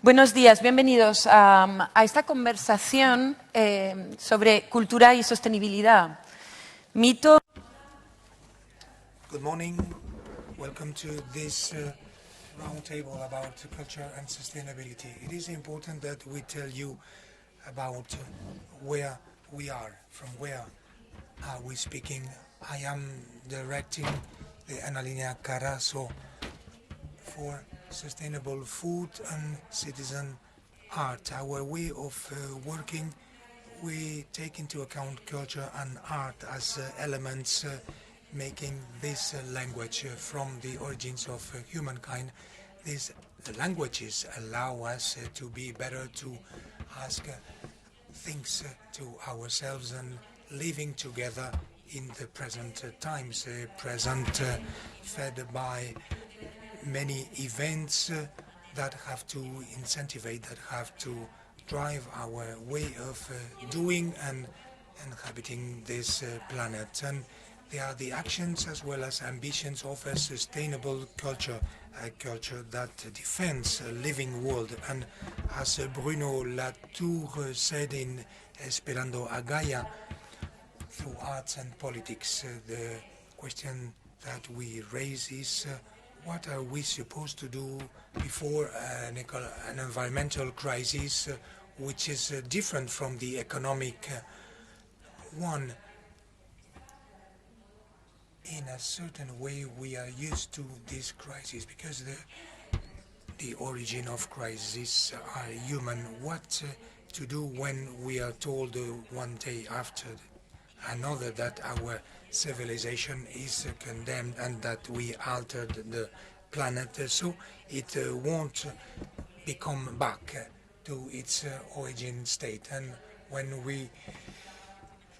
Buenos días, bienvenidos a esta conversación sobre cultura y sostenibilidad. Mito. Good morning. Welcome to this roundtable about culture and sustainability. It is important that we tell you about where we are, from where are we speaking. I am directing the Analinea Carazo for sustainable food and citizen art. Our way of working, we take into account culture and art as elements making this language from the origins of humankind. These languages allow us to be better, to ask things to ourselves and living together in the present times, fed by many events that have to incentivize, that have to drive our way of doing and inhabiting this planet. And they are the actions as well as ambitions of a sustainable culture, a culture that defends a living world. And as Bruno Latour said in Esperando a Gaia, through arts and politics, the question that we raise is what are we supposed to do before an environmental crisis which is different from the economic one. In a certain way we are used to this crisis because the origin of crises are human. What to do when we are told one day after another that our civilization is condemned and that we altered the planet so it won't become back to its origin state. And when we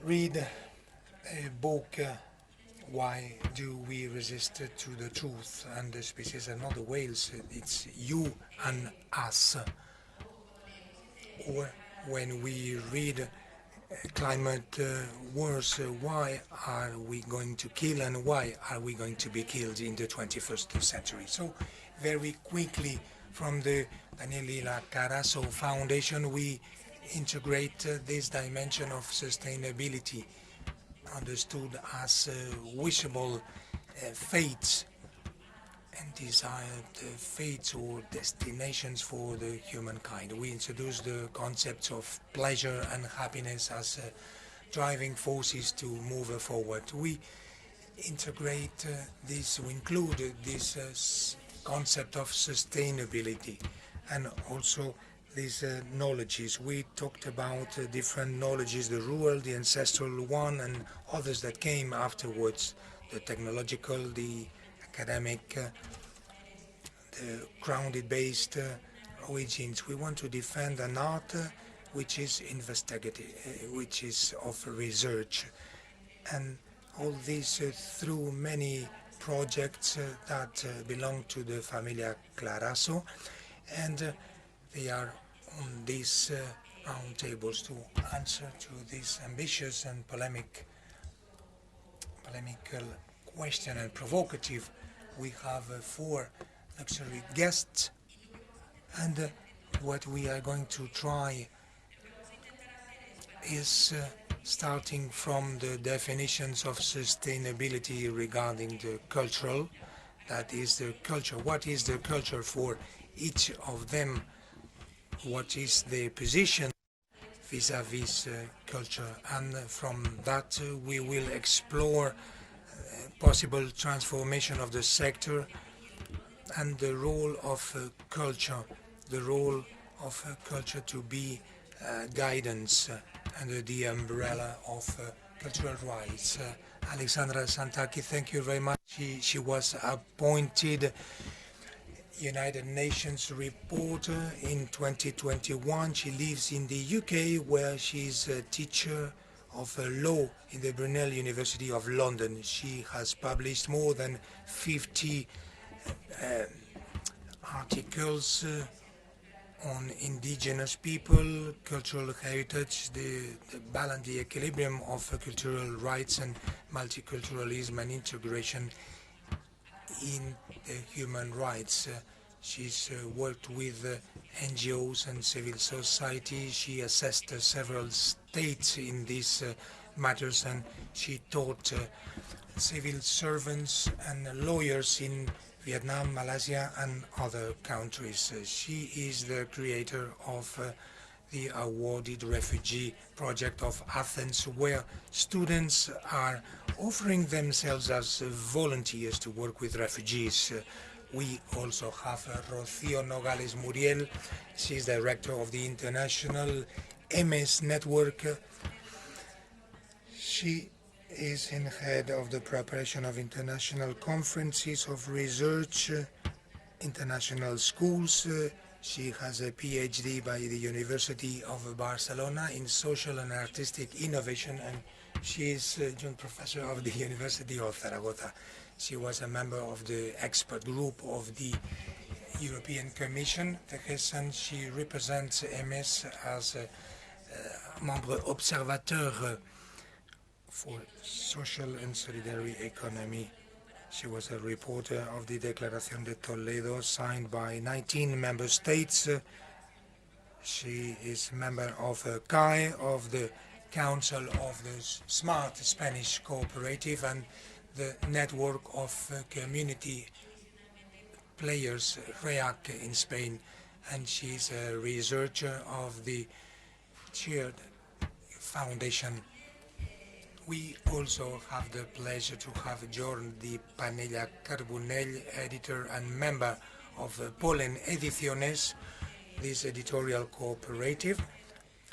read a book, Why Do We Resist to the Truth? And the species are not the whales, it's you and us. Or when we read climate wars, why are we going to kill and why are we going to be killed in the 21st century? So very quickly from the Daniela Carazo Foundation we integrate this dimension of sustainability understood as wishable fates and desired fates or destinations for the humankind. We introduce the concepts of pleasure and happiness as driving forces to move forward. We integrate this, we include this concept of sustainability and also these knowledges. We talked about different knowledges, the rural, the ancestral one, and others that came afterwards, the technological, the academic, the grounded-based origins. We want to defend an art which is investigative, which is of research, and all this through many projects that belong to the Familia Carazo, and they are on these roundtables to answer to this ambitious and polemical question and provocative. We have 4 luxury guests, and what we are going to try is starting from the definitions of sustainability regarding the cultural, that is the culture. What is the culture for each of them? What is their position vis-à-vis culture? And from that we will explore possible transformation of the sector and the role of culture, the role of culture to be guidance under the umbrella of cultural rights. Alexandra Santaki, thank you very much. She was appointed United Nations reporter in 2021. She lives in the UK, where she's a teacher of law in the Brunel University of London. She has published more than 50 articles on indigenous people, cultural heritage, the balance, the equilibrium of cultural rights and multiculturalism and integration in the human rights. She's worked with NGOs and civil society. She assessed several states in these matters, and she taught civil servants and lawyers in Vietnam, Malaysia, and other countries. She is the creator of the awarded refugee project of Athens, where students are offering themselves as volunteers to work with refugees. We also have Rocío Nogales Muriel. She's director of the International MS Network. She is in head of the preparation of international conferences of research, international schools. She has a PhD by the University of Barcelona in social and artistic innovation, and she is joint professor of the University of Zaragoza. She was a member of the expert group of the European Commission, and she represents MS as a membre observateur for social and solidarity economy. She was a reporter of the Declaración de Toledo, signed by 19 member states. She is member of CAE, of the Council of the Smart Spanish Cooperative, and the network of community players, REAC, in Spain. And she's a researcher of the Cheered Foundation. We also have the pleasure to have Jordi Panella Carbonell, editor and member of Polen Ediciones, this editorial cooperative,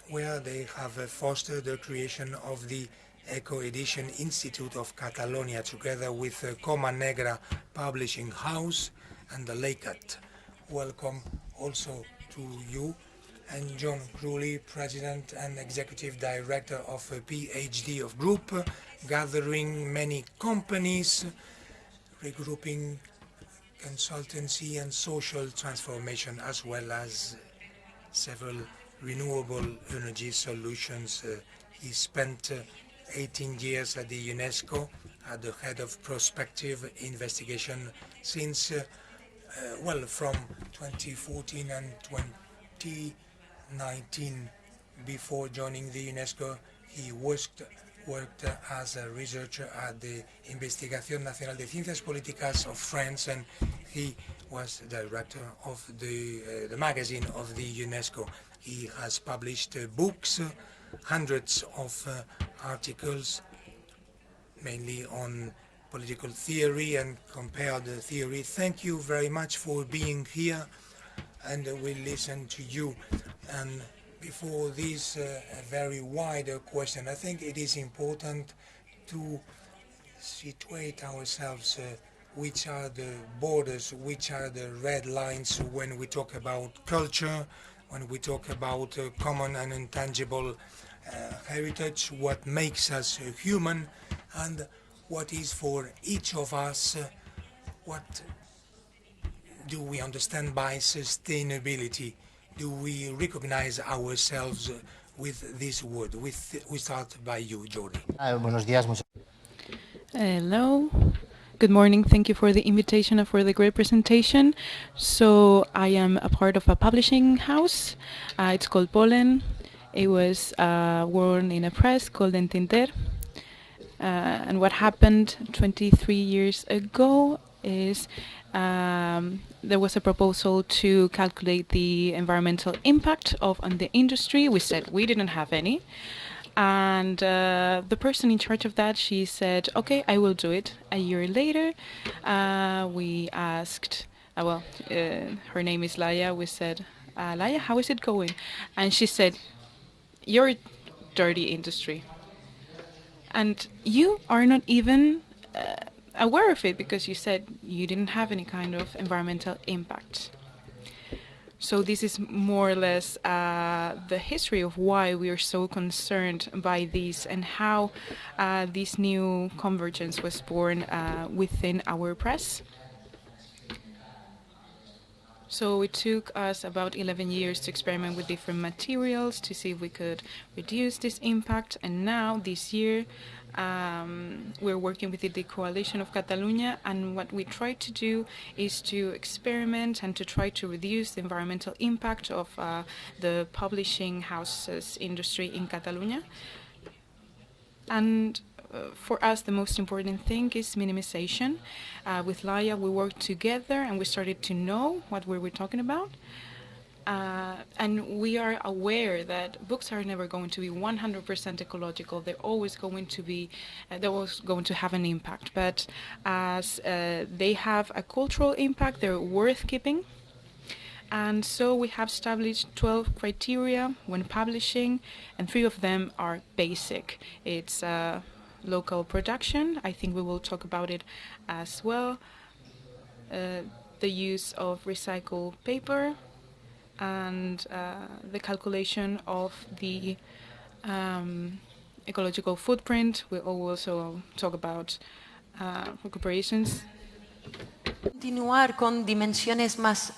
where they have fostered the creation of the Eco-Edition Institute of Catalonia, together with Coma Negra Publishing House and the Leicat. Welcome also to you. And John Crowley, President and Executive Director of PhD of Group, gathering many companies, regrouping consultancy and social transformation, as well as several renewable energy solutions. He spent 18 years at the UNESCO at the head of prospective investigation since, from 2014 and 2019. Before joining the UNESCO, he worked as a researcher at the Investigación Nacional de Ciencias Políticas of France, and he was director of the magazine of the UNESCO. He has published books, hundreds of articles, mainly on political theory and compared theory. Thank you very much for being here, and we'll listen to you. And before this very wide question, I think it is important to situate ourselves which are the borders, which are the red lines when we talk about culture, when we talk about common and intangible heritage, what makes us human, and what is for each of us, what do we understand by sustainability? Do we recognize ourselves with this word? We start by you, Jordi. Buenos días. Hello. Good morning. Thank you for the invitation and for the great presentation. So I am a part of a publishing house. It's called Polen. It was born in a press called Entender. And what happened 23 years ago is there was a proposal to calculate the environmental impact on the industry. We said we didn't have any. And the person in charge of that, she said, okay, I will do it. A year later, we asked, her name is Laia. We said, Laia, how is it going? And she said, you're a dirty industry. And you are not even aware of it because you said you didn't have any kind of environmental impact. So this is more or less the history of why we are so concerned by this and how this new convergence was born within our press. So it took us about 11 years to experiment with different materials to see if we could reduce this impact. And now, this year, we're working with the Coalition of Catalunya. And what we try to do is to experiment and to try to reduce the environmental impact of the publishing houses industry in Catalonia. And for us, the most important thing is minimization. With Laia, we worked together and we started to know what we were talking about. And we are aware that books are never going to be 100% ecological. They're always going to have an impact. But as they have a cultural impact, they're worth keeping. And so we have established 12 criteria when publishing, and 3 of them are basic. It's local production. I think we will talk about it as well. The use of recycled paper and the calculation of the ecological footprint. We will also talk about recuperations. Continuar con dimensiones más.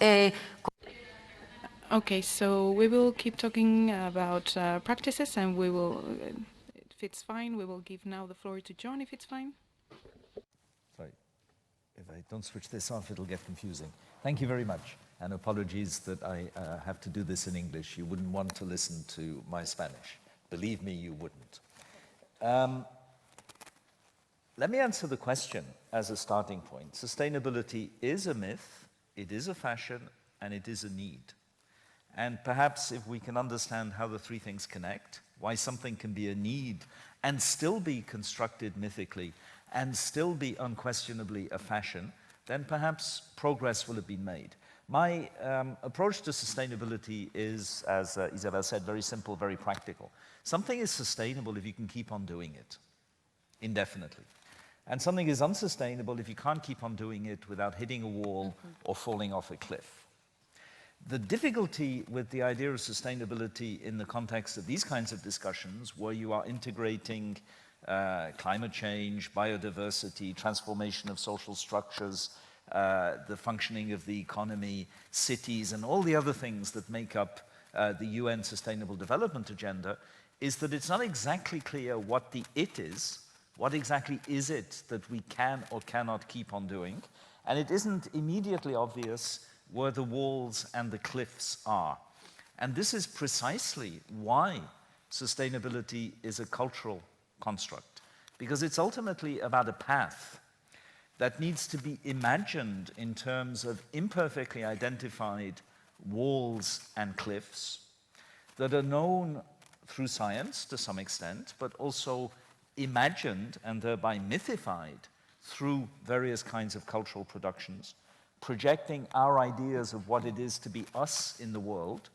Okay, so we will keep talking about practices, and we will, if it's fine, we will give now the floor to John, if it's fine. Sorry, if I don't switch this off, it'll get confusing. Thank you very much, and apologies that I have to do this in English. You wouldn't want to listen to my Spanish. Believe me, you wouldn't. Let me answer the question as a starting point. Sustainability is a myth, it is a fashion, and it is a need. And perhaps if we can understand how the 3 things connect, why something can be a need and still be constructed mythically and still be unquestionably a fashion, then perhaps progress will have been made. My approach to sustainability is, as Isabel said, very simple, very practical. Something is sustainable if you can keep on doing it indefinitely. And something is unsustainable if you can't keep on doing it without hitting a wall or falling off a cliff. The difficulty with the idea of sustainability in the context of these kinds of discussions, where you are integrating climate change, biodiversity, transformation of social structures, the functioning of the economy, cities, and all the other things that make up the UN Sustainable Development Agenda, is that it's not exactly clear what the it is, what exactly is it that we can or cannot keep on doing, and it isn't immediately obvious where the walls and the cliffs are. And this is precisely why sustainability is a cultural construct, because it's ultimately about a path that needs to be imagined in terms of imperfectly identified walls and cliffs that are known through science to some extent, but also imagined and thereby mythified through various kinds of cultural productions, projecting our ideas of what it is to be us in the world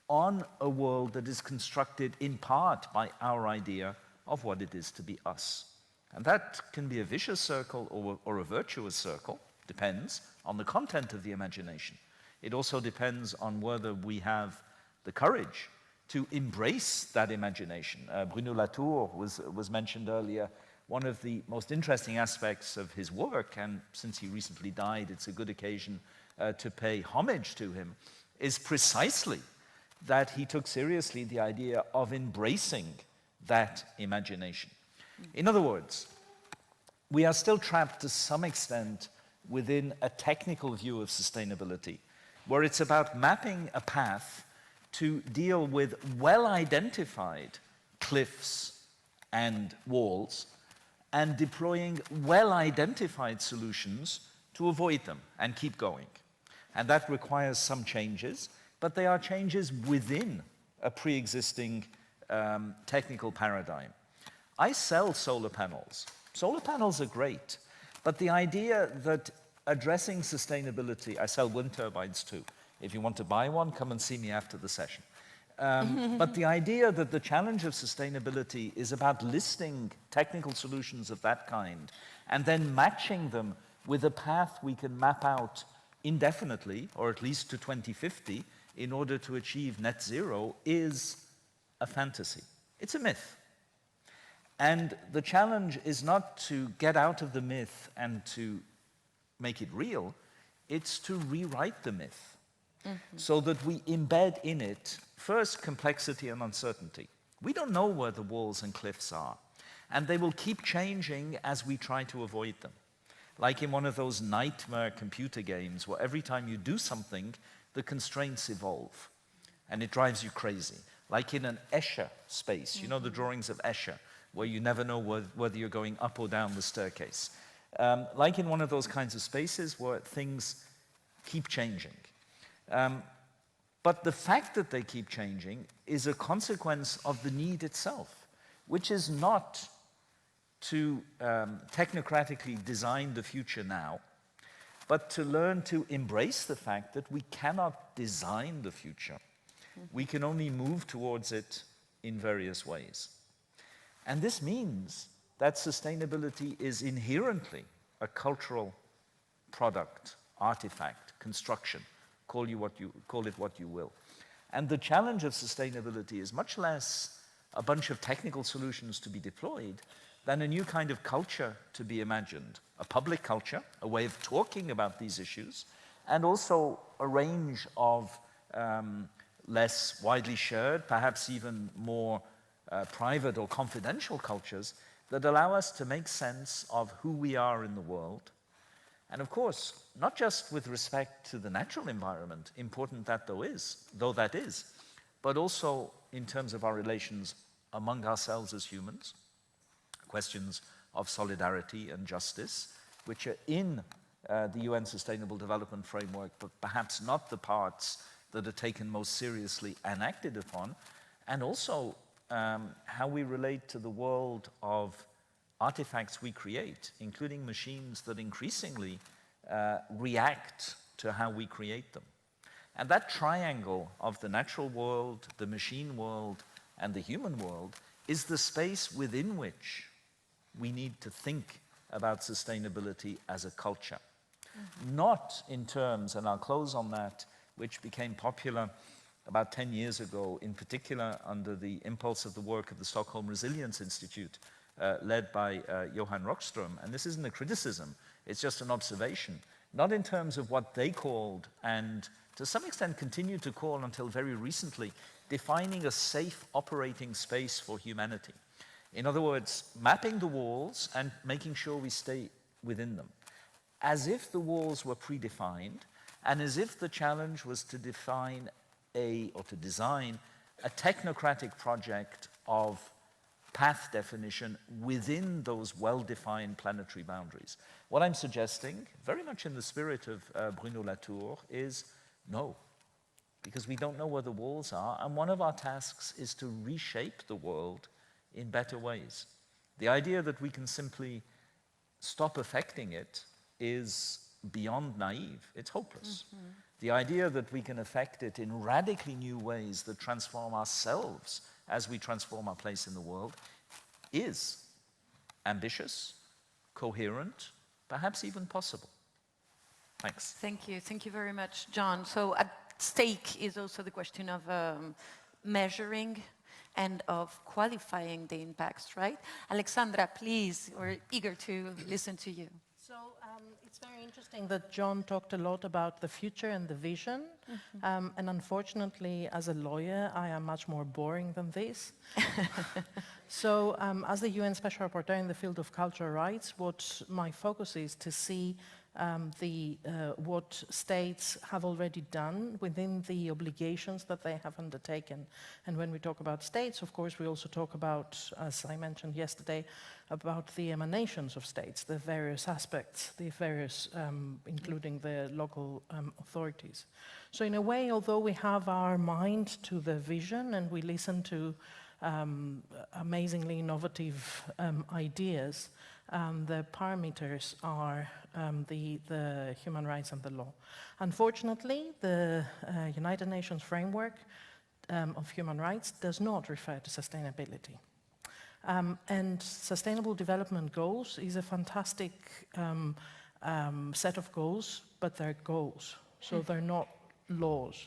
on a world that is constructed in part by our idea of what it is to be us. And that can be a vicious circle or a virtuous circle, depends on the content of the imagination. It also depends on whether we have the courage to embrace that imagination. Bruno Latour was mentioned earlier. One of the most interesting aspects of his work, and since he recently died, it's a good occasion to pay homage to him, is precisely that he took seriously the idea of embracing that imagination. In other words, we are still trapped to some extent within a technical view of sustainability, where it's about mapping a path to deal with well-identified cliffs and walls and deploying well-identified solutions to avoid them and keep going. And that requires some changes, but they are changes within a pre-existing technical paradigm. I sell solar panels. Solar panels are great, but the idea that addressing sustainability, I sell wind turbines too. If you want to buy one, come and see me after the session. But the idea that the challenge of sustainability is about listing technical solutions of that kind and then matching them with a path we can map out indefinitely, or at least to 2050, in order to achieve net zero is a fantasy. It's a myth. And the challenge is not to get out of the myth and to make it real, it's to rewrite the myth. so that we embed in it, first, complexity and uncertainty. We don't know where the walls and cliffs are, and they will keep changing as we try to avoid them. Like in one of those nightmare computer games where every time you do something, the constraints evolve, and it drives you crazy. Like in an Escher space, you know the drawings of Escher, where you never know whether you're going up or down the staircase. Like in one of those kinds of spaces where things keep changing. But the fact that they keep changing is a consequence of the need itself, which is not to technocratically design the future now, but to learn to embrace the fact that we cannot design the future. We can only move towards it in various ways. And this means that sustainability is inherently a cultural product, artifact, construction. Call it what you will. And the challenge of sustainability is much less a bunch of technical solutions to be deployed than a new kind of culture to be imagined. A public culture, a way of talking about these issues, and also a range of less widely shared, perhaps even more private or confidential cultures that allow us to make sense of who we are in the world. And of course, not just with respect to the natural environment, important that though that is, but also in terms of our relations among ourselves as humans, questions of solidarity and justice, which are in the UN Sustainable Development Framework, but perhaps not the parts that are taken most seriously and acted upon, and also how we relate to the world of artifacts we create, including machines that increasingly react to how we create them. And that triangle of the natural world, the machine world, and the human world is the space within which we need to think about sustainability as a culture. Not in terms, and I'll close on that, which became popular about 10 years ago, in particular under the impulse of the work of the Stockholm Resilience Institute, led by Johan Rockström. And this isn't a criticism, it's just an observation. Not in terms of what they called, and to some extent continue to call until very recently, defining a safe operating space for humanity. In other words, mapping the walls and making sure we stay within them, as if the walls were predefined, and as if the challenge was to define or to design a technocratic project of path definition within those well-defined planetary boundaries. What I'm suggesting, very much in the spirit of Bruno Latour, is no, because we don't know where the walls are, and one of our tasks is to reshape the world in better ways. The idea that we can simply stop affecting it is beyond naive. It's hopeless. The idea that we can affect it in radically new ways that transform ourselves as we transform our place in the world is ambitious, coherent, perhaps even possible. Thanks. Thank you. Thank you very much, John. So at stake is also the question of measuring and of qualifying the impacts, right? Alexandra, please, we're eager to listen to you. So it's very interesting that John talked a lot about the future and the vision. And unfortunately, as a lawyer, I am much more boring than this. So as the UN Special Rapporteur in the field of cultural rights, what my focus is to see what states have already done within the obligations that they have undertaken. And when we talk about states, of course, we also talk about, as I mentioned yesterday, about the emanations of states, the various aspects, the various, including the local authorities. So in a way, although we have our mind to the vision and we listen to amazingly innovative ideas, the parameters are the human rights and the law. Unfortunately, the United Nations framework of human rights does not refer to sustainability. And Sustainable Development Goals is a fantastic set of goals, but they're goals, so they're not laws.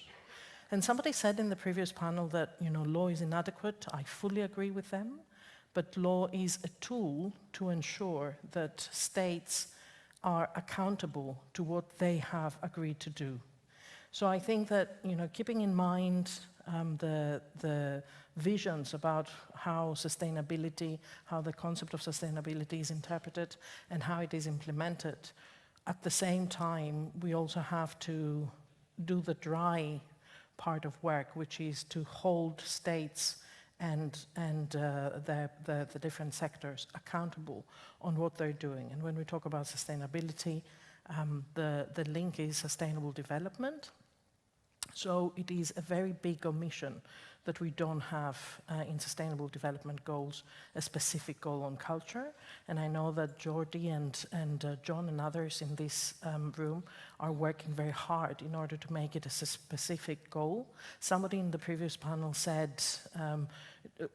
And somebody said in the previous panel that, law is inadequate. I fully agree with them. But law is a tool to ensure that states are accountable to what they have agreed to do. So I think that, you know, keeping in mind the visions about how sustainability, how the concept of sustainability is interpreted and how it is implemented, at the same time, we also have to do the dry part of work, which is to hold states and the different sectors accountable on what they're doing. And when we talk about sustainability, the link is sustainable development. So it is a very big omission that we don't have in Sustainable Development Goals a specific goal on culture. And I know that Jordi and John and others in this room are working very hard in order to make it a specific goal. Somebody in the previous panel said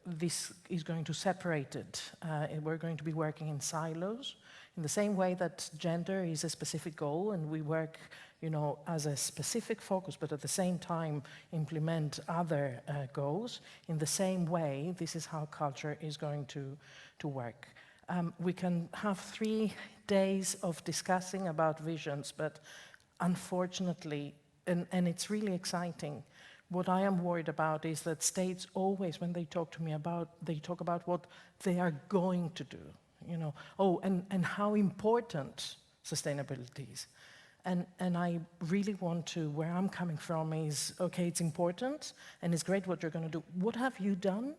this is going to separate it. We're going to be working in silos. In the same way that gender is a specific goal and we work, you know, as a specific focus, but at the same time implement other goals, in the same way, this is how culture is going to work. We can have 3 days of discussing about visions, but unfortunately, and it's really exciting, what I am worried about is that states always, when they talk to me about, they talk about what they are going to do. You know, oh, and how important sustainability is. And I really want to, where I'm coming from is, okay, it's important and it's great what you're going to do. What have you done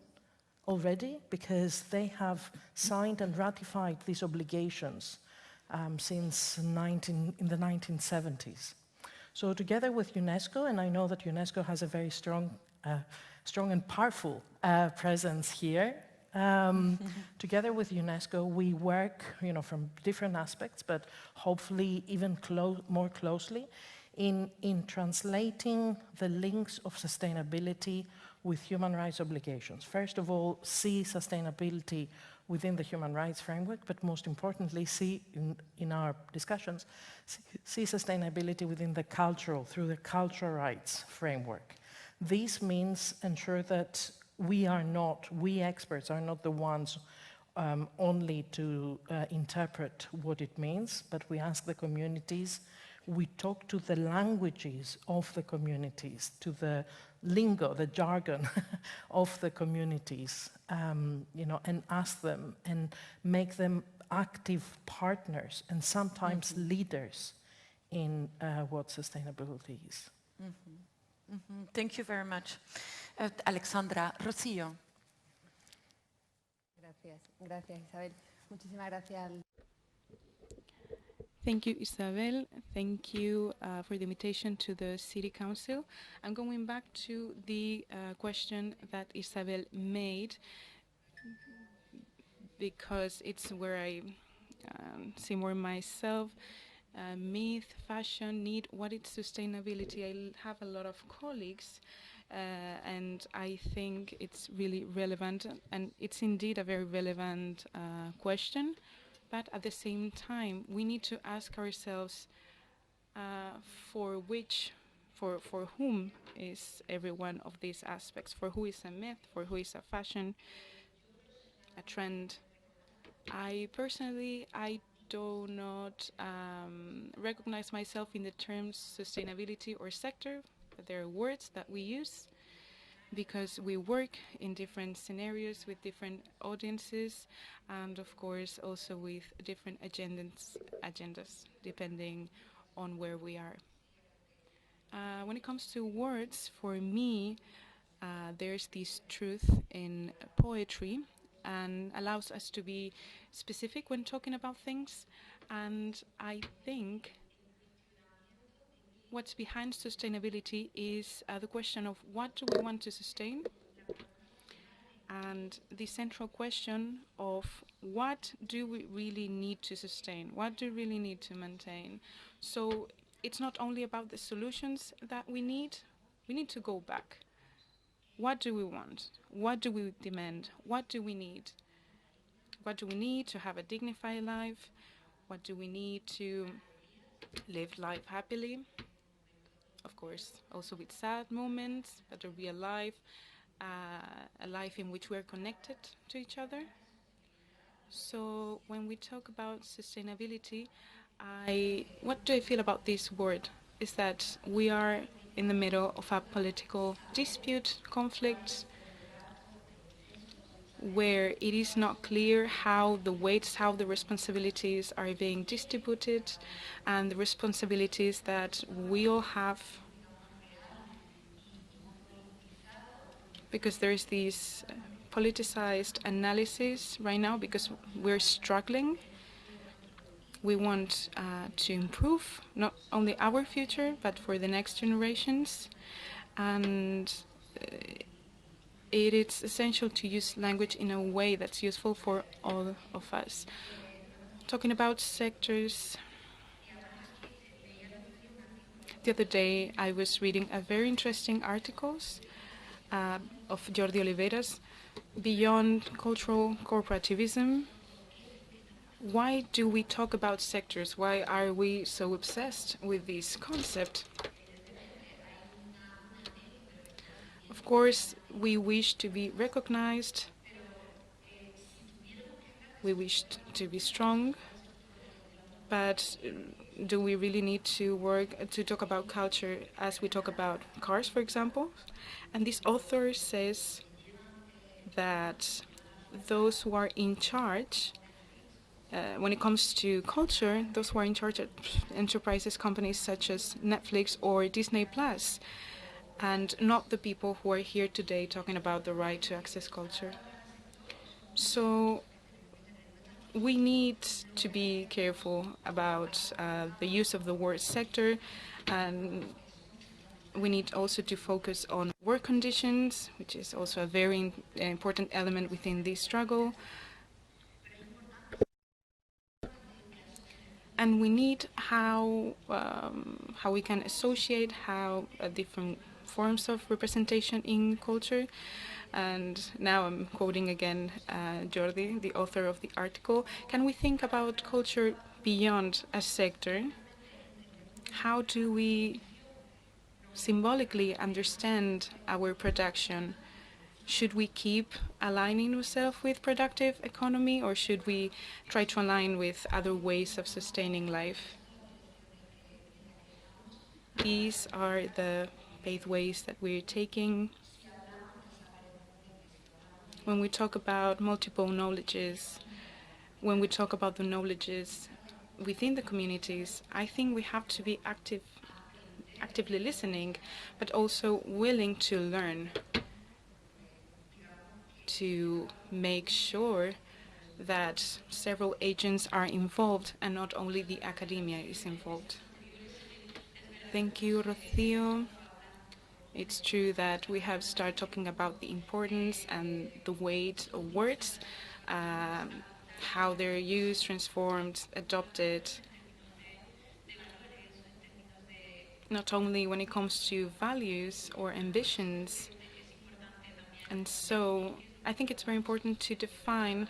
already? Because they have signed and ratified these obligations since in the 1970s. So together with UNESCO, and I know that UNESCO has a very strong and powerful presence here, together with UNESCO, we work, you know, from different aspects, but hopefully even more closely in translating the links of sustainability with human rights obligations. First of all, see sustainability within the human rights framework, but most importantly, see in our discussions, see sustainability within the cultural, through the cultural rights framework. This means ensure that we experts are not the ones only to interpret what it means, but we ask the communities, we talk to the languages of the communities, to the lingo, the jargon of the communities, you know, and ask them and make them active partners and sometimes leaders in what sustainability is. Thank you very much. Alexandra. Rocío. Gracias Isabel. Muchísimas gracias. Thank you, Isabel. Thank you for the invitation to the City Council. I'm going back to the question that Isabel made because it's where I see more myself. Myth, fashion, need, what is sustainability? I have a lot of colleagues and I think it's really relevant, and it's indeed a very relevant question. But at the same time, we need to ask ourselves for whom is every one of these aspects? For who is a myth? For who is a fashion? A trend? I personally, I do not recognize myself in the terms sustainability or sector, but there are words that we use because we work in different scenarios with different audiences and of course also with different agendas depending on where we are. When it comes to words, for me, there's this truth in poetry and allows us to be specific when talking about things, and I think what's behind sustainability is the question of what do we want to sustain, and the central question of what do we really need to sustain, what do we really need to maintain. So it's not only about the solutions that we need to go back. What do we want? What do we demand? What do we need? What do we need to have a dignified life? What do we need to live life happily? Of course, also with sad moments, but a real life, a life in which we're connected to each other. So when we talk about sustainability, what do I feel about this word? Is that we are in the middle of a political dispute, conflict, where it is not clear how the weights, how the responsibilities are being distributed, and the responsibilities that we all have, because there is this politicized analysis right now, because we're struggling. We want to improve not only our future, but for the next generations. And it is essential to use language in a way that's useful for all of us. Talking about sectors, the other day I was reading a very interesting articles of Jordi Oliveras, Beyond Cultural Corporativism. Why do we talk about sectors? Why are we so obsessed with this concept? Of course, we wish to be recognized, we wish to be strong, but do we really need to work to talk about culture as we talk about cars, for example? And this author says that those who are in charge, when it comes to culture, those who are in charge at enterprises, companies such as Netflix or Disney Plus, and not the people who are here today talking about the right to access culture. So we need to be careful about the use of the word sector, and we need also to focus on work conditions, which is also a very important element within this struggle. And we need how we can associate how different forms of representation in culture. And now I'm quoting again Jordi, the author of the article. Can we think about culture beyond a sector? How do we symbolically understand our production? Should we keep aligning ourselves with productive economy, or should we try to align with other ways of sustaining life? These are the pathways that we're taking. When we talk about multiple knowledges, when we talk about the knowledges within the communities, I think we have to be actively listening, but also willing to learn, to make sure that several agents are involved and not only the academia is involved. Thank you, Rocío. It's true that we have started talking about the importance and the weight of words, how they're used, transformed, adopted, not only when it comes to values or ambitions. And so I think it's very important to define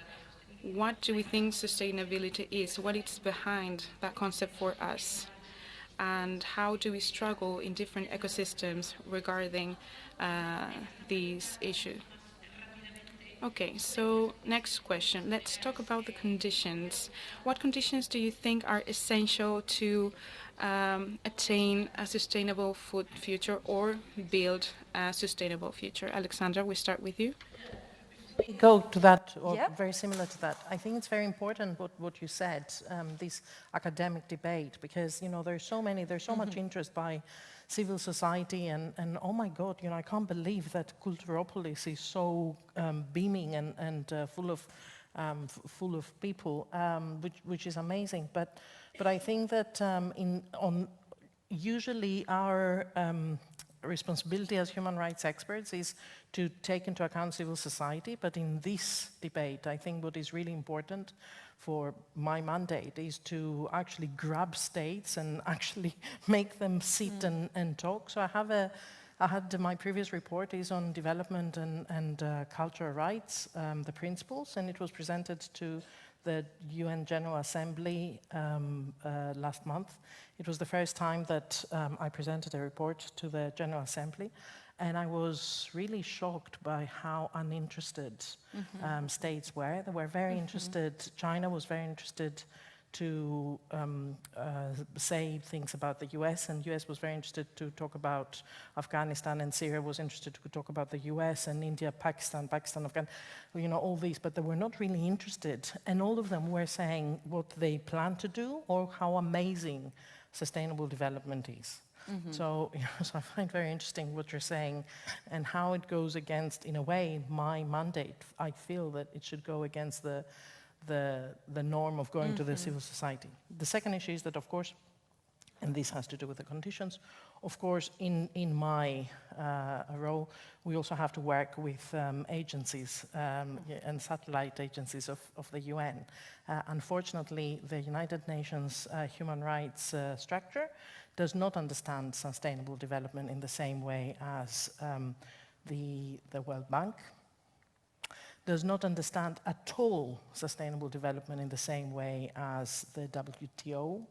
what do we think sustainability is, what is behind that concept for us, and how do we struggle in different ecosystems regarding these issues. Okay, so next question. Let's talk about the conditions. What conditions do you think are essential to attain a sustainable food future or build a sustainable future? Alexandra, we start with you. Go to that, or Yep. very similar to that. I think it's very important what you said, this academic debate, because there's so much interest by civil society, and oh my God, I can't believe that Culturopolis is so beaming and full of people, which is amazing. But I think that usually our responsibility as human rights experts is to take into account civil society, but in this debate, I think what is really important for my mandate is to actually grab states and actually make them sit and talk. So my previous report is on development and cultural rights, the principles, and it was presented to the UN General Assembly last month. It was the first time that I presented a report to the General Assembly, and I was really shocked by how uninterested states were. They were very interested. China was very interested to say things about the US, and US was very interested to talk about Afghanistan, and Syria was interested to talk about the US, and India, Pakistan, Afghanistan, you know, all these, but they were not really interested, and all of them were saying what they plan to do or how amazing sustainable development is. So, you know, so I find very interesting what you're saying and how it goes against, in a way, my mandate. I feel that it should go against the norm of going to the civil society. The second issue is that, of course, and this has to do with the conditions, of course, in my role, we also have to work with agencies and satellite agencies of the UN. Unfortunately, the United Nations human rights structure does not understand sustainable development in the same way as the World Bank, does not understand at all sustainable development in the same way as the WTO.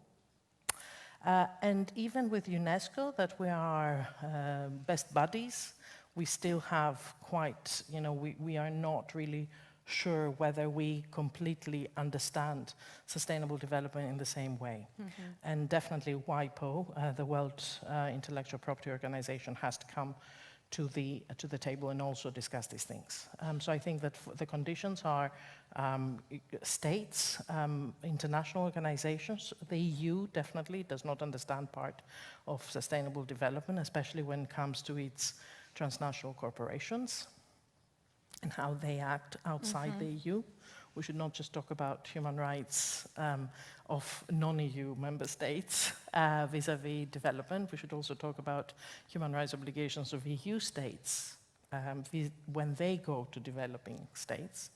And even with UNESCO, that we are best buddies, we still have quite, you know, we are not really sure whether we completely understand sustainable development in the same way. And definitely WIPO, the World Intellectual Property Organization, has to come to the table and also discuss these things. So I think that the conditions are states, international organizations. The EU definitely does not understand part of sustainable development, especially when it comes to its transnational corporations and how they act outside the EU. We should not just talk about human rights of non-EU member states vis-à-vis development. We should also talk about human rights obligations of EU states when they go to developing states.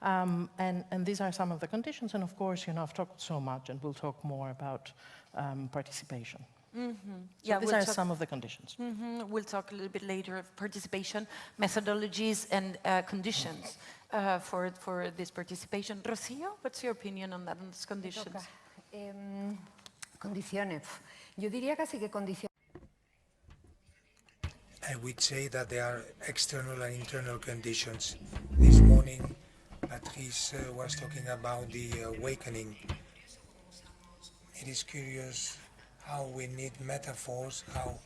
And these are some of the conditions. And of course, you know, I've talked so much, and we'll talk more about participation. So Yeah, these are some of the conditions. We'll talk a little bit later of participation, methodologies, and conditions for this participation. Rocío, what's your opinion on that, on these conditions? Toca. Condiciones. Yo diría casi que condiciones. I would say that there are external and internal conditions. This morning, Patrice was talking about the awakening. It is curious how we need metaphors, how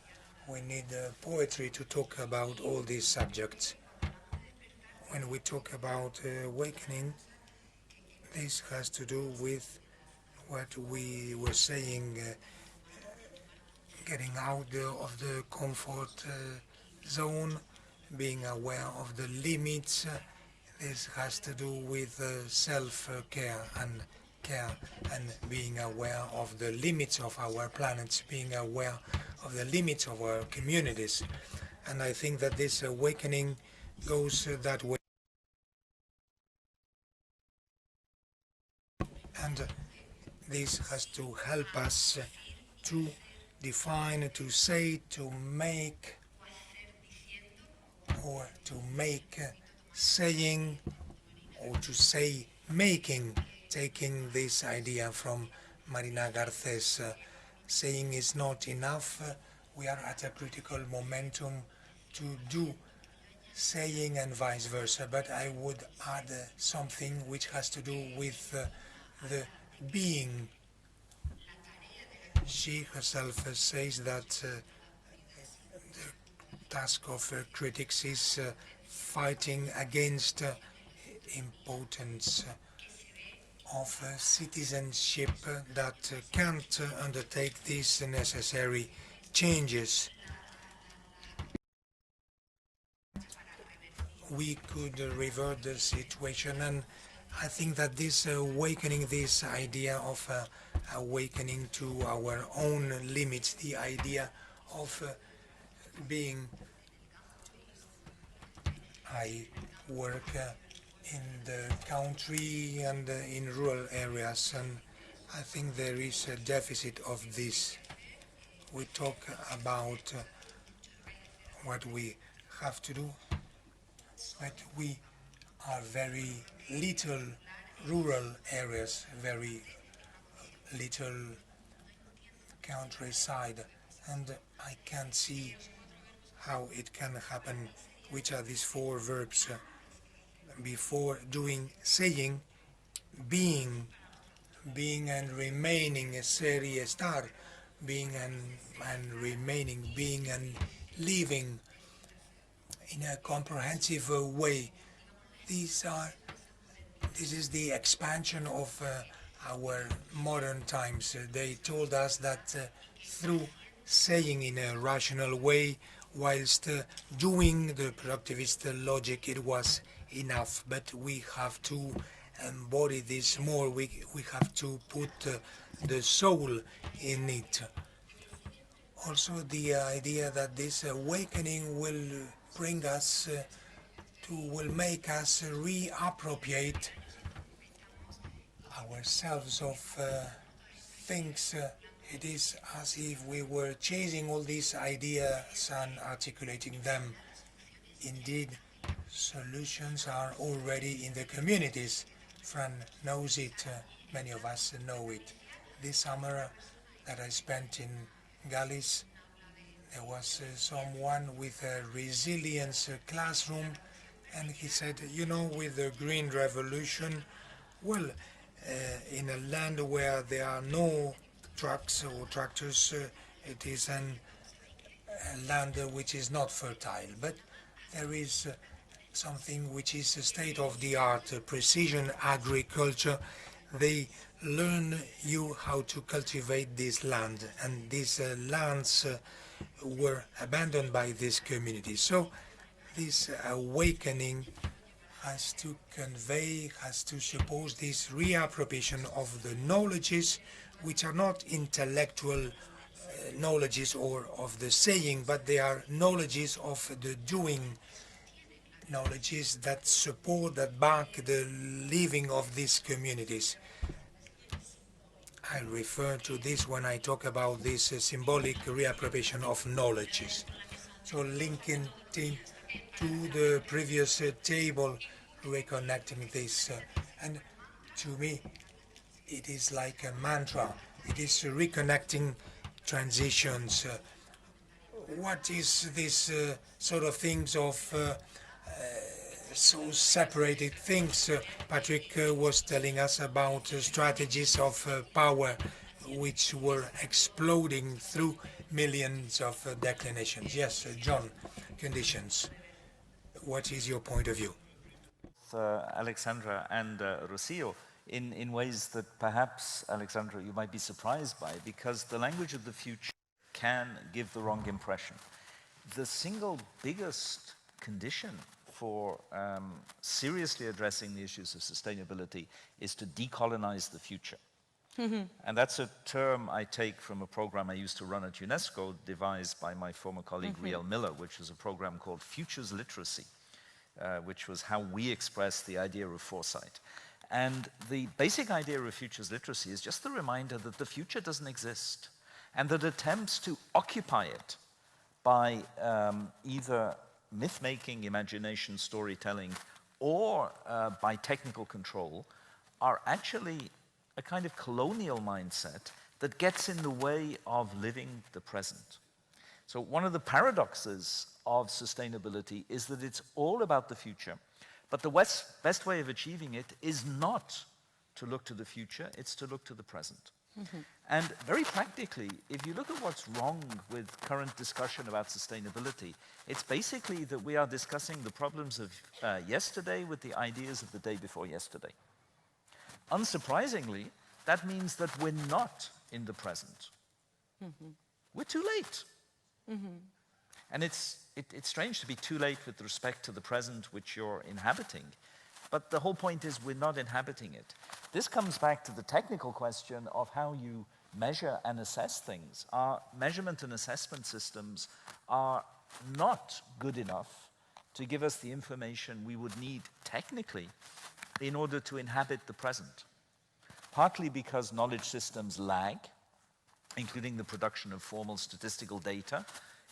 we need poetry to talk about all these subjects. When we talk about awakening, this has to do with what we were saying, getting out of the comfort zone, being aware of the limits. This has to do with self-care and care, and being aware of the limits of our planets, being aware of the limits of our communities. And I think that this awakening goes that way. And this has to help us to define, to say, to make, or to make saying, or to say making, taking this idea from Marina Garcés. Saying is not enough. We are at a critical momentum to do saying and vice versa, but I would add something which has to do with the being. She herself says that the task of critics is fighting against impotence of citizenship that can't undertake these necessary changes. We could revert the situation, and I think that this awakening, this idea of awakening to our own limits, the idea of being, I work in the country and in rural areas, and I think there is a deficit of this. We talk about what we have to do, but we are very little rural areas, very little countryside, and I can't see how it can happen. Which are these four verbs? Before doing, saying, being being and remaining a serie star, being and remaining, being and living in a comprehensive way. This is the expansion of our modern times. They told us that through saying in a rational way, whilst doing the productivist logic, it was enough. But we have to embody this more. We have to put the soul in it. Also, the idea that this awakening will bring us will make us reappropriate ourselves of things. It is as if we were chasing all these ideas and articulating them. Indeed, solutions are already in the communities. Fran knows it, many of us know it. This summer that I spent in Galice, there was someone with a resilience classroom, and he said, you know, with the Green Revolution, well, in a land where there are no trucks or tractors, it is a land which is not fertile. But there is something which is state-of-the-art, precision agriculture. They learn you how to cultivate this land, and these lands were abandoned by this community. So this awakening has to convey, has to suppose this reappropriation of the knowledges which are not intellectual knowledges or of the saying, but they are knowledges of the doing, knowledges that support, that back the living of these communities. I refer to this when I talk about this symbolic reappropriation of knowledges. So linking to the previous table, reconnecting this, and to me, it is like a mantra. It is reconnecting transitions. What is this sort of things of so separated things? Patrick was telling us about strategies of power which were exploding through millions of declinations. Yes, John, conditions. What is your point of view? Alexandra and Rocio in ways that perhaps, Alexandra, you might be surprised by, because the language of the future can give the wrong impression. The single biggest condition for seriously addressing the issues of sustainability is to decolonize the future. And that's a term I take from a program I used to run at UNESCO, devised by my former colleague Riel Miller, which was a program called Futures Literacy, which was how we express the idea of foresight. And the basic idea of futures literacy is just the reminder that the future doesn't exist, and that attempts to occupy it by either myth-making, imagination, storytelling, or by technical control are actually a kind of colonial mindset that gets in the way of living the present. So one of the paradoxes of sustainability is that it's all about the future, but the best way of achieving it is not to look to the future, it's to look to the present. And very practically, if you look at what's wrong with current discussion about sustainability, it's basically that we are discussing the problems of yesterday with the ideas of the day before yesterday. Unsurprisingly, that means that we're not in the present. We're too late. And it's strange to be too late with respect to the present which you're inhabiting. But the whole point is we're not inhabiting it. This comes back to the technical question of how you measure and assess things. Our measurement and assessment systems are not good enough to give us the information we would need technically in order to inhabit the present. Partly because knowledge systems lag, including the production of formal statistical data,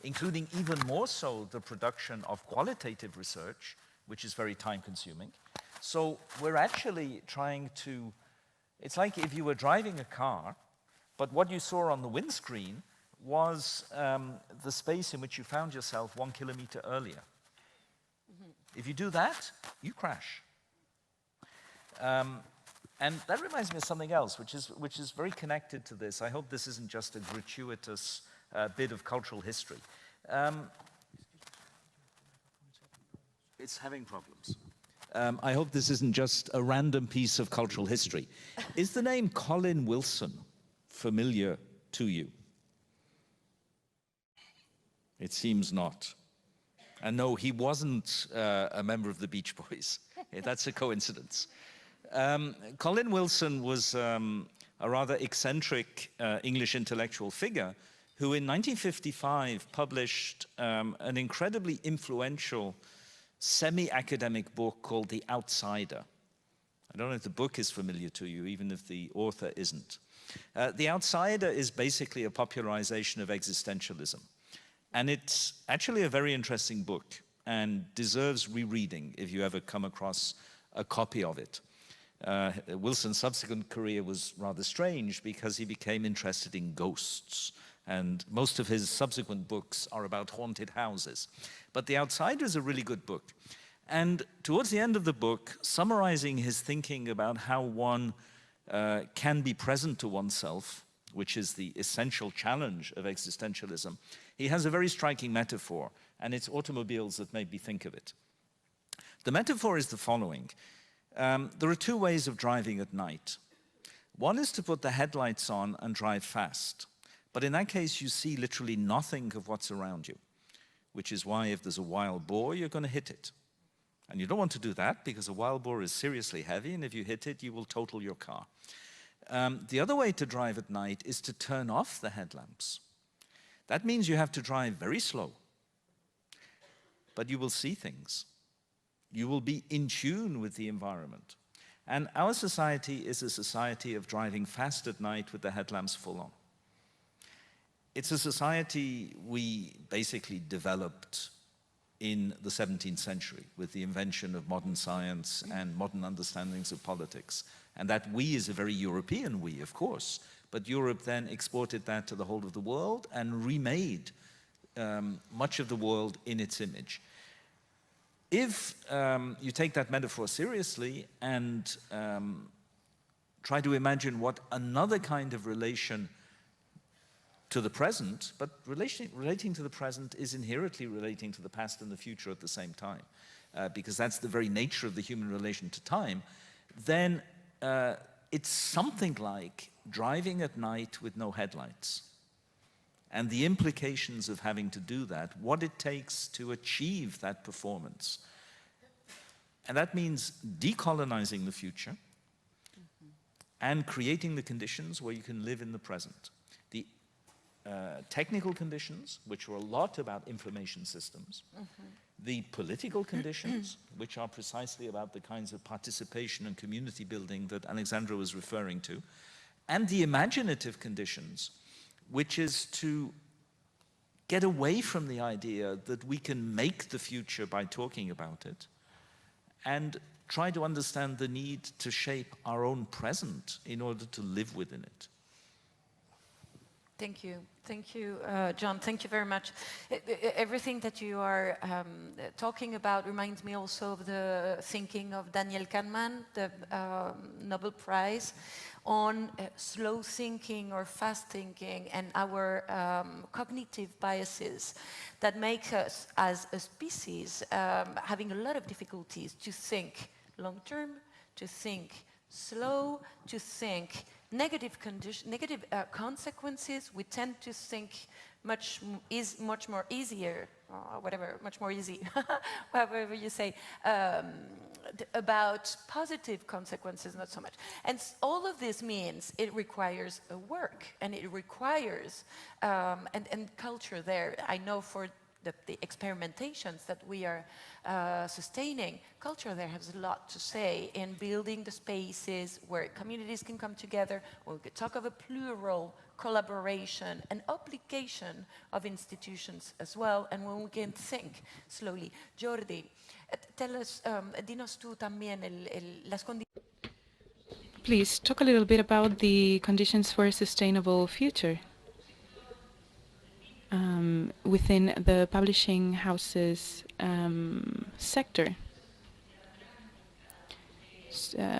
including even more so the production of qualitative research, which is very time-consuming. So we're actually trying to, it's like if you were driving a car, but what you saw on the windscreen was the space in which you found yourself 1 kilometer earlier. If you do that, you crash. And that reminds me of something else, which is very connected to this. I hope this isn't just a gratuitous bit of cultural history. It's having problems. I hope this isn't just a random piece of cultural history. Is the name Colin Wilson familiar to you? It seems not. And no, he wasn't a member of the Beach Boys. That's a coincidence. Colin Wilson was a rather eccentric English intellectual figure who in 1955 published an incredibly influential semi-academic book called The Outsider. I don't know if the book is familiar to you, even if the author isn't. The Outsider is basically a popularization of existentialism. And it's actually a very interesting book and deserves rereading if you ever come across a copy of it. Wilson's subsequent career was rather strange because he became interested in ghosts, and most of his subsequent books are about haunted houses. But The Outsider is a really good book. And towards the end of the book, summarizing his thinking about how one can be present to oneself, which is the essential challenge of existentialism, he has a very striking metaphor, and it's automobiles that made me think of it. The metaphor is the following. There are two ways of driving at night. One is to put the headlights on and drive fast. But in that case, you see literally nothing of what's around you, which is why if there's a wild boar, you're going to hit it. And you don't want to do that because a wild boar is seriously heavy, and if you hit it, you will total your car. The other way to drive at night is to turn off the headlamps. That means you have to drive very slow, but you will see things. You will be in tune with the environment. And our society is a society of driving fast at night with the headlamps full on. It's a society we basically developed in the 17th century with the invention of modern science and modern understandings of politics. And that we is a very European we, of course, but Europe then exported that to the whole of the world and remade much of the world in its image. If you take that metaphor seriously and try to imagine what another kind of relation to the present, but relating to the present is inherently relating to the past and the future at the same time, because that's the very nature of the human relation to time, then it's something like driving at night with no headlights. And the implications of having to do that, what it takes to achieve that performance. And that means decolonizing the future and creating the conditions where you can live in the present. The technical conditions, which are a lot about information systems, the political conditions, which are precisely about the kinds of participation and community building that Alexandra was referring to, and the imaginative conditions, which is to get away from the idea that we can make the future by talking about it and try to understand the need to shape our own present in order to live within it. Thank you. Thank you, John. Thank you very much. Everything that you are talking about reminds me also of the thinking of Daniel Kahneman, the Nobel Prize, on slow thinking or fast thinking and our cognitive biases that make us as a species having a lot of difficulties to think long-term, to think slow, to think negative consequences. We tend to think much more easier, or whatever, much more easy, whatever you say, about positive consequences, not so much. And all of this means it requires a work, and it requires and culture there. I know for the experimentations that we are sustaining, culture there has a lot to say in building the spaces where communities can come together, where we could talk of a plural collaboration and application of institutions as well, and when we can think slowly. Jordi, tell us, dinos tú también las condiciones. Please talk a little bit about the conditions for a sustainable future within the publishing houses sector.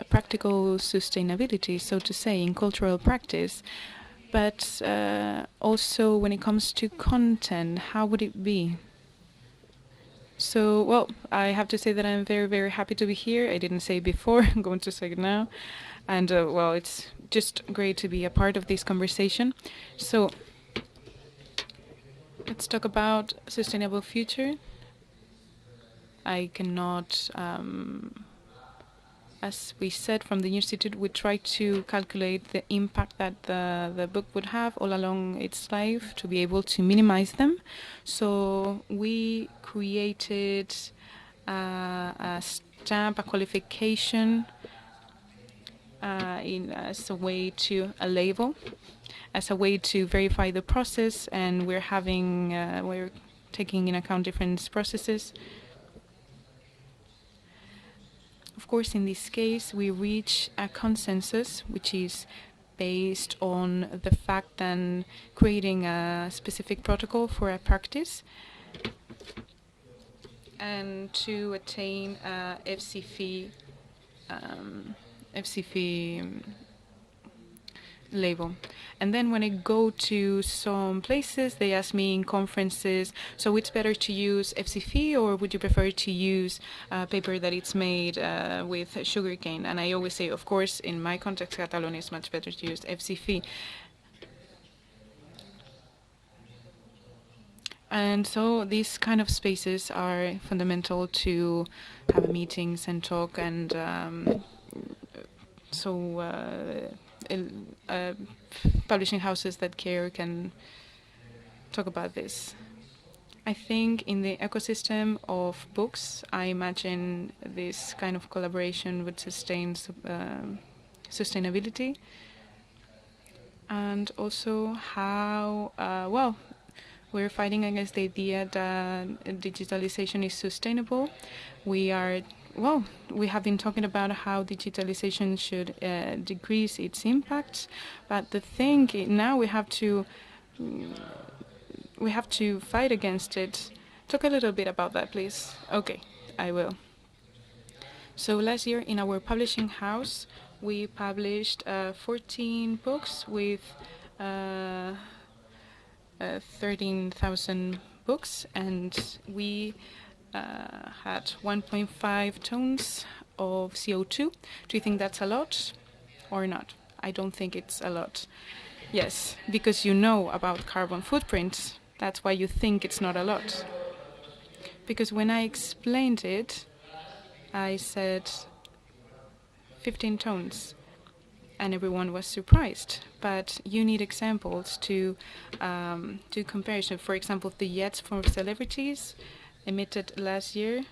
practical sustainability, so to say, in cultural practice. But also when it comes to content, how would it be? So, well, I have to say that I'm very, very happy to be here. I didn't say it before, I'm going to say it now. And, well, it's just great to be a part of this conversation. So, let's talk about sustainable future. I cannot, as we said from the Institute, we try to calculate the impact that the book would have all along its life to be able to minimize them. So we created a stamp, a qualification as a way to a label, as a way to verify the process, and we're taking in account different processes. Of course, in this case, we reach a consensus, which is based on the fact that creating a specific protocol for a practice and to attain a FCFE label. And then when I go to some places, they ask me in conferences, so it's better to use FCFE or would you prefer to use paper that it's made with sugarcane? And I always say, of course, in my context, Catalonia is much better to use FCFE. And so these kind of spaces are fundamental to have meetings and talk, and publishing houses that care can talk about this. I think in the ecosystem of books, I imagine this kind of collaboration would sustain sustainability, and also how, well, we're fighting against the idea that digitalization is sustainable. We have been talking about how digitalization should decrease its impacts, but the thing now we have to fight against it. Talk a little bit about that, please. Okay, I will. So last year in our publishing house, we published 14 books with 13,000 books, and we had 1.5 tons of CO2. Do you think that's a lot or not? I don't think it's a lot. Yes, because you know about carbon footprints. That's why you think it's not a lot. Because when I explained it, I said 15 tons, and everyone was surprised. But you need examples to do comparison. For example, the jets for celebrities emitted last year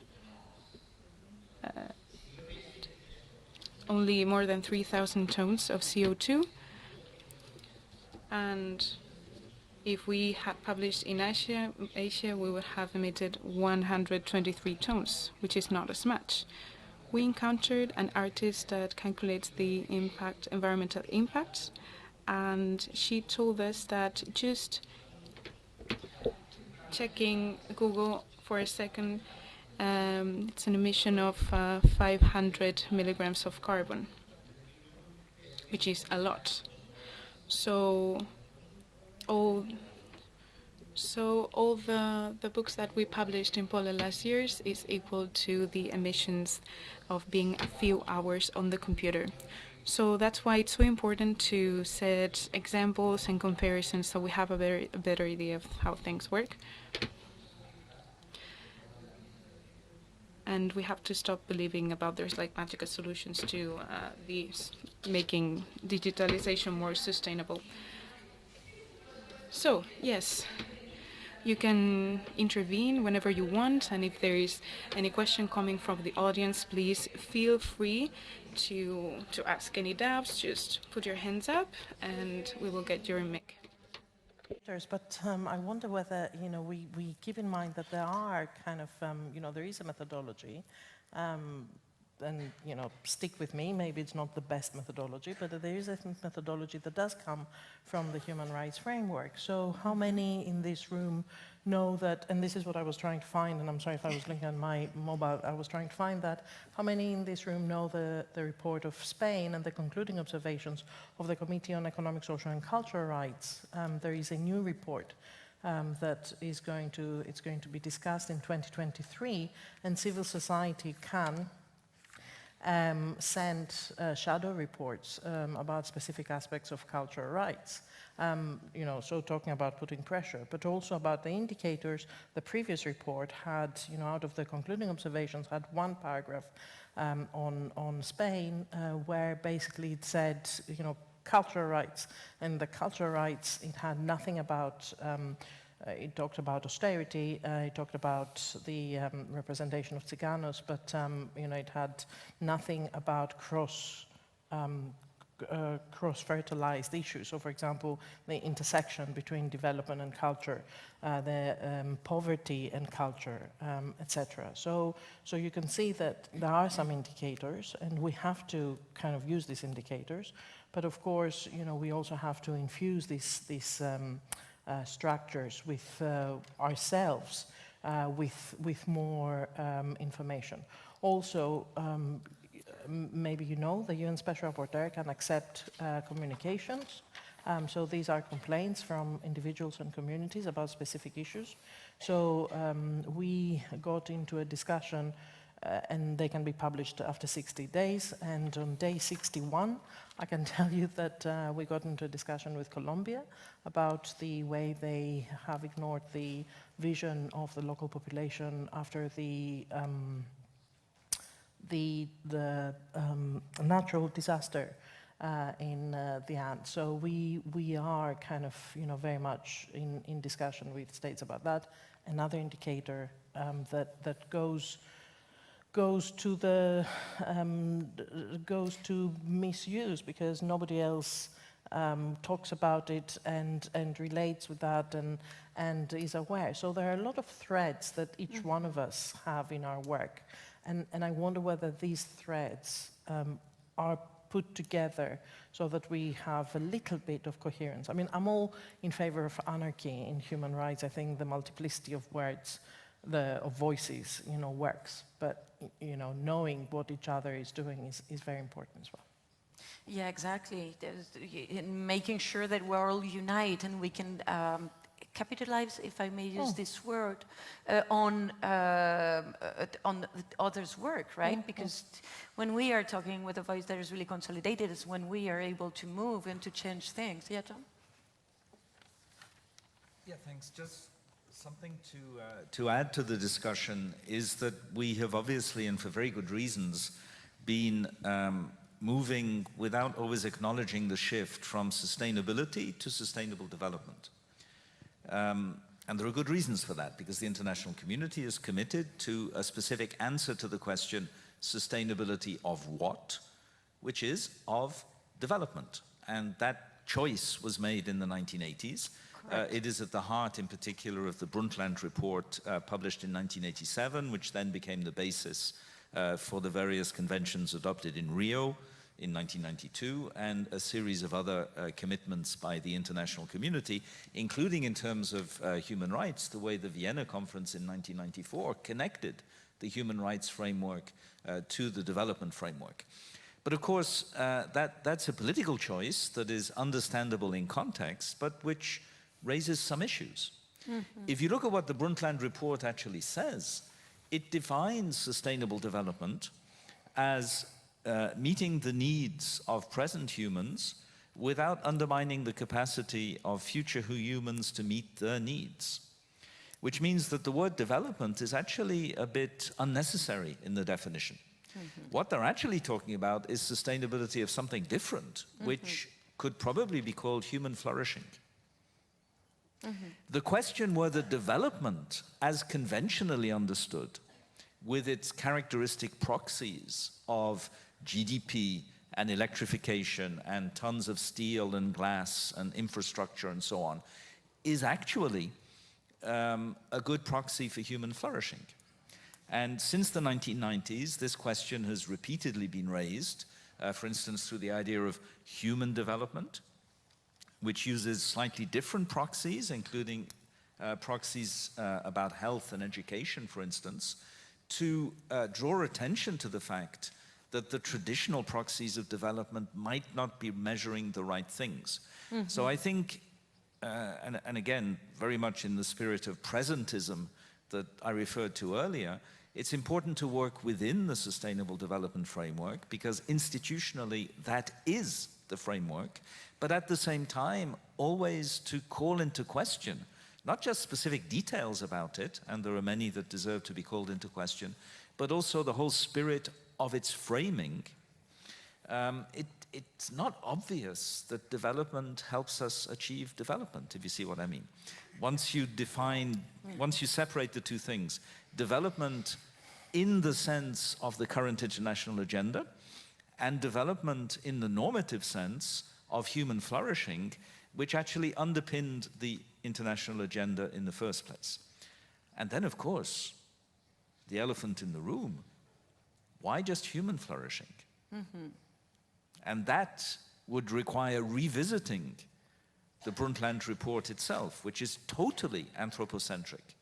only more than 3,000 tons of CO2. And if we had published in Asia, we would have emitted 123 tons, which is not as much. We encountered an artist that calculates the environmental impact, and she told us that just checking Google for a second, it's an emission of 500 milligrams of carbon, which is a lot. So all the books that we published in Poland last year is equal to the emissions of being a few hours on the computer. So that's why it's so important to set examples and comparisons so we have a better idea of how things work. And we have to stop believing about there's like magical solutions to making digitalization more sustainable. So, yes, you can intervene whenever you want, and if there is any question coming from the audience, please feel free to ask any doubts. Just put your hands up and we will get your mic. But I wonder whether, we keep in mind that there are kind of, there is a methodology and stick with me, maybe it's not the best methodology, but there is a methodology that does come from the human rights framework. So how many in this room know that, and this is what I was trying to find, and I'm sorry if I was looking at my mobile, I was trying to find that, how many in this room know the report of Spain and the concluding observations of the Committee on Economic, Social and Cultural Rights? There is a new report that is going to be discussed in 2023, and civil society can send shadow reports about specific aspects of cultural rights. So talking about putting pressure, but also about the indicators. The previous report had, out of the concluding observations, had one paragraph on Spain where basically it said, cultural rights. And the cultural rights, it had nothing about it talked about austerity, it talked about the representation of Tziganos, but it had nothing about cross-fertilized issues. So, for example, the intersection between development and culture, the poverty and culture, etc. So you can see that there are some indicators, and we have to kind of use these indicators. But of course, we also have to infuse these structures with ourselves, with more information. Also, maybe the UN Special Rapporteur can accept communications. So these are complaints from individuals and communities about specific issues. So we got into a discussion and they can be published after 60 days. And on day 61, I can tell you that we got into a discussion with Colombia about the way they have ignored the vision of the local population after the natural disaster in the Andes. So we are kind of very much in discussion with states about that. Another indicator that goes to misuse, because nobody else talks about it and relates with that and is aware. So there are a lot of threads that each one of us have in our work. And I wonder whether these threads are put together so that we have a little bit of coherence. I mean, I'm all in favor of anarchy in human rights. I think the multiplicity of words, of voices, works. But, knowing what each other is doing is very important as well. Yeah, exactly. Making sure that we're all unite and we can capitalize, if I may use this word, on others' work, right? Because when we are talking with a voice that is really consolidated, is when we are able to move and to change things. Yeah, John? Yeah, thanks. Just something to add to the discussion is that we have obviously, and for very good reasons, been moving without always acknowledging the shift from sustainability to sustainable development. And there are good reasons for that, because the international community is committed to a specific answer to the question, sustainability of what? Which is of development. And that choice was made in the 1980s. It is at the heart, in particular, of the Brundtland report published in 1987, which then became the basis for the various conventions adopted in Rio in 1992, and a series of other commitments by the international community, including in terms of human rights, the way the Vienna Conference in 1994 connected the human rights framework to the development framework. But of course, that's a political choice that is understandable in context, but which raises some issues. If you look at what the Brundtland report actually says, it defines sustainable development as meeting the needs of present humans without undermining the capacity of future humans to meet their needs. Which means that the word development is actually a bit unnecessary in the definition. What they're actually talking about is sustainability of something different, which could probably be called human flourishing. The question whether development, as conventionally understood, with its characteristic proxies of GDP and electrification and tons of steel and glass and infrastructure and so on, is actually a good proxy for human flourishing. And since the 1990s, this question has repeatedly been raised, for instance, through the idea of human development, which uses slightly different proxies, including proxies about health and education, for instance, to draw attention to the fact that the traditional proxies of development might not be measuring the right things. So I think, and again, very much in the spirit of presentism that I referred to earlier, it's important to work within the Sustainable Development Framework because institutionally that is the framework, but at the same time always to call into question not just specific details about it, and there are many that deserve to be called into question, but also the whole spirit of its framing. It's not obvious that development helps us achieve development, if you see what I mean. Once you separate the two things, development in the sense of the current international agenda and development in the normative sense of human flourishing, which actually underpinned the international agenda in the first place. And then, of course, the elephant in the room, why just human flourishing? And that would require revisiting the Brundtland report itself, which is totally anthropocentric,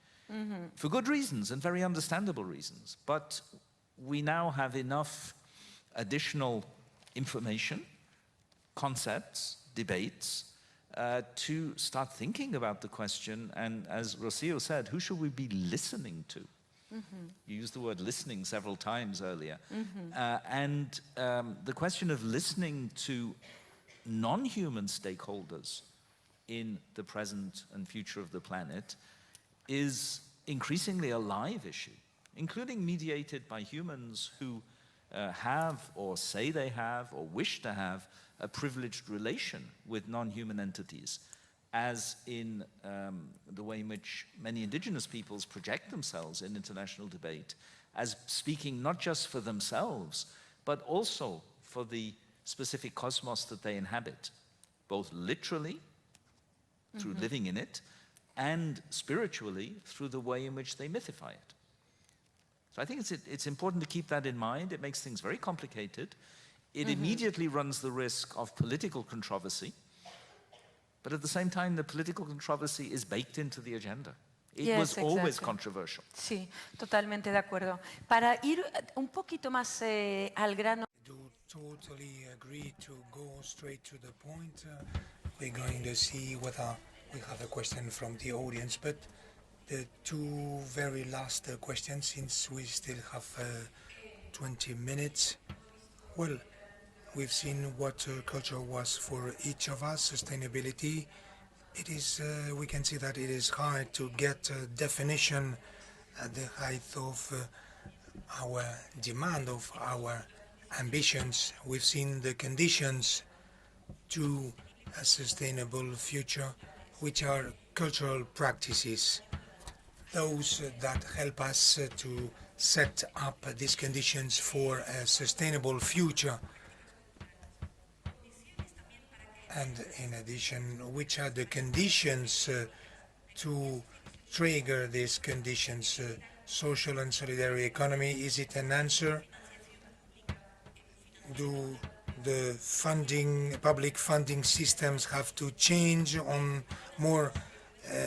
for good reasons and very understandable reasons. But we now have enough additional information, concepts, debates, to start thinking about the question. And as Rocio said, who should we be listening to? You used the word listening several times earlier. And the question of listening to non-human stakeholders in the present and future of the planet is increasingly a live issue, including mediated by humans who have or say they have or wish to have a privileged relation with non-human entities, as in the way in which many indigenous peoples project themselves in international debate as speaking not just for themselves, but also for the specific cosmos that they inhabit, both literally, through living in it, and spiritually, through the way in which they mythify it. So I think it's important to keep that in mind. It makes things very complicated. It immediately runs the risk of political controversy, but at the same time, the political controversy is baked into the agenda. It was always controversial. Sí, totalmente de acuerdo. Para ir un poquito más al grano. I do totally agree to go straight to the point. We're going to see whether we have a question from the audience, but the two very last questions, since we still have 20 minutes. Well, we've seen what culture was for each of us, sustainability. It is, we can see that it is hard to get a definition at the height of our demand, of our ambitions. We've seen the conditions to a sustainable future, which are cultural practices, those that help us to set up these conditions for a sustainable future. And in addition, which are the conditions to trigger these conditions? Social and solidarity economy, is it an answer? Do the funding, public funding systems have to change on more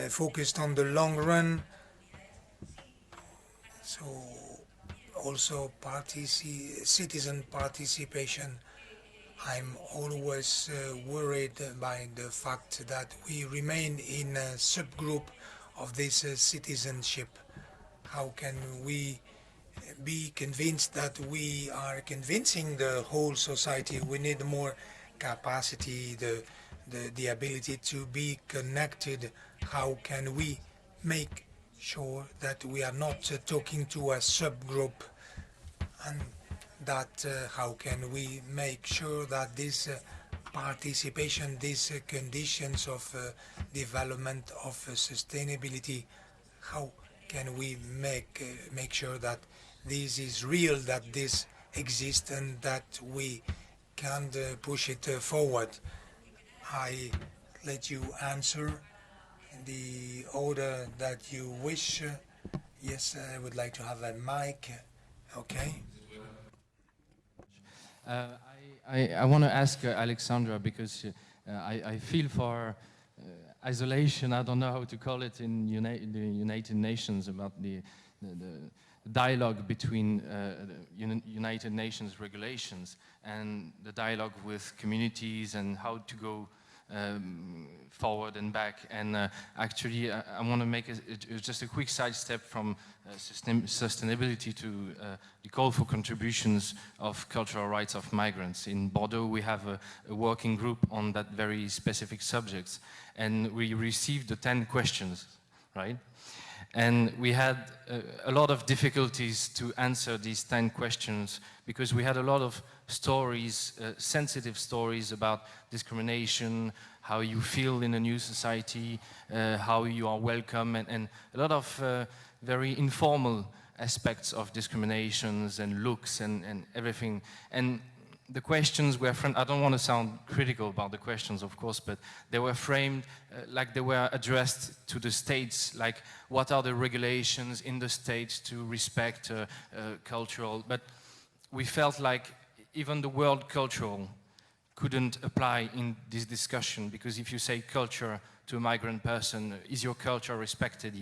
focused on the long run? So also citizen participation. I'm always worried by the fact that we remain in a subgroup of this citizenship. How can we be convinced that we are convincing the whole society? We need more capacity, the ability to be connected. How can we make sure that we are not talking to a subgroup, and that how can we make sure that this participation, these conditions of development of sustainability, how can we make sure that this is real, that this exists, and that we can push it forward? I let you answer in the order that you wish. Yes, I would like to have a mic. Okay. I want to ask Alexandra, because I feel for isolation, I don't know how to call it in the United Nations, about the dialogue between the United Nations regulations and the dialogue with communities, and how to go forward and back. And actually, I want to make just a quick sidestep from sustainability to the call for contributions of cultural rights of migrants. In Bordeaux, we have a working group on that very specific subjects, and we received the 10 questions, right? And we had a lot of difficulties to answer these 10 questions, because we had a lot of stories, sensitive stories about discrimination, how you feel in a new society, how you are welcome, and a lot of very informal aspects of discriminations and looks and everything. And the questions were framed, I don't want to sound critical about the questions, of course, but they were framed like they were addressed to the states, like what are the regulations in the states to respect cultural, but we felt like even the word cultural couldn't apply in this discussion, because if you say culture to a migrant person, is your culture respected?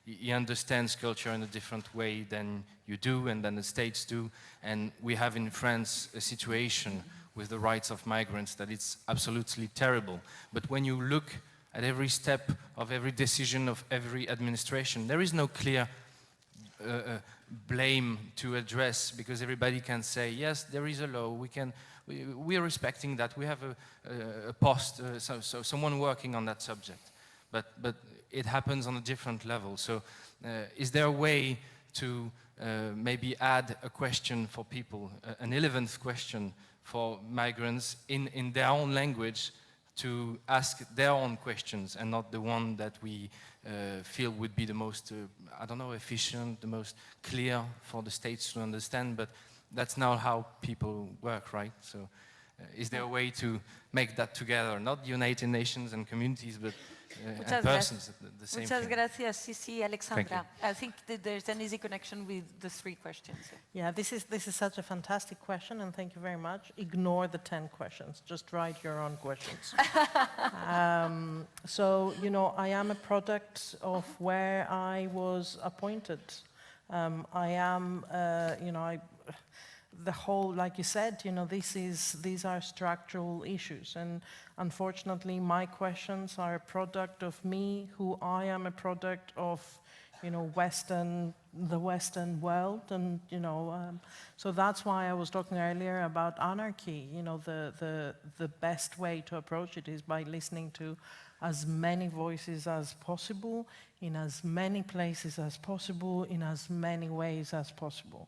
He understands culture in a different way than you do and than the states do. And we have in France a situation with the rights of migrants that it's absolutely terrible. But when you look at every step of every decision of every administration, there is no clear blame to address, because everybody can say, yes, there is a law, we are respecting that, we have a post, so someone working on that subject. But it happens on a different level. So is there a way to maybe add a question for people, an 11th question for migrants in their own language, to ask their own questions, and not the one that we feel would be the most, I don't know, efficient, the most clear for the states to understand, but that's not how people work, right? So is there a way to make that together, not the United Nations and communities, but and persons at the same Muchas thing? gracias, sí, Alexandra. Thank I think that there's an easy connection with the 3 questions. Yeah, this is such a fantastic question, and thank you very much. Ignore the 10 questions. Just write your own questions. So, you know, I am a product of where I was appointed. I am, you know, the whole, like you said, you know, these are structural issues, and unfortunately my questions are a product of me, who I am a product of, you know, the Western world, and, you know, so that's why I was talking earlier about anarchy. You know, the best way to approach it is by listening to as many voices as possible, in as many places as possible, in as many ways as possible.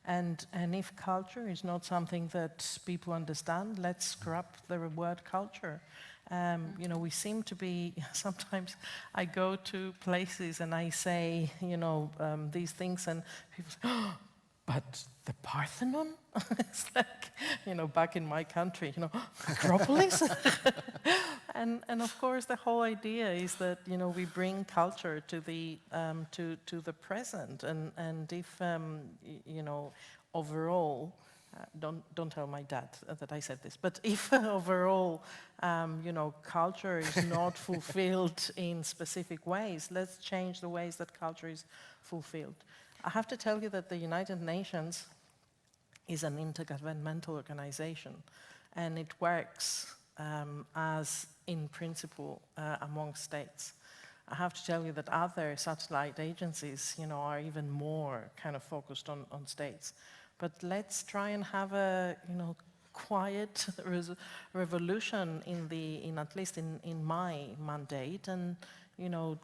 And if culture is not something that people understand, let's scrap the word culture. You know, we seem to be, sometimes I go to places and I say, you know, these things, and people say, oh, but the Parthenon? It's like, you know, back in my country, you know, Acropolis? And of course, the whole idea is that, you know, we bring culture to the present, and if you know, overall, don't tell my dad that I said this, but if overall, you know, culture is not fulfilled in specific ways, let's change the ways that culture is fulfilled. I have to tell you that the United Nations is an intergovernmental organization, and it works as in principle among states. I have to tell you that other satellite agencies, you know, are even more kind of focused on states. But let's try and have a, you know, quiet revolution in at least in my mandate, and, you know,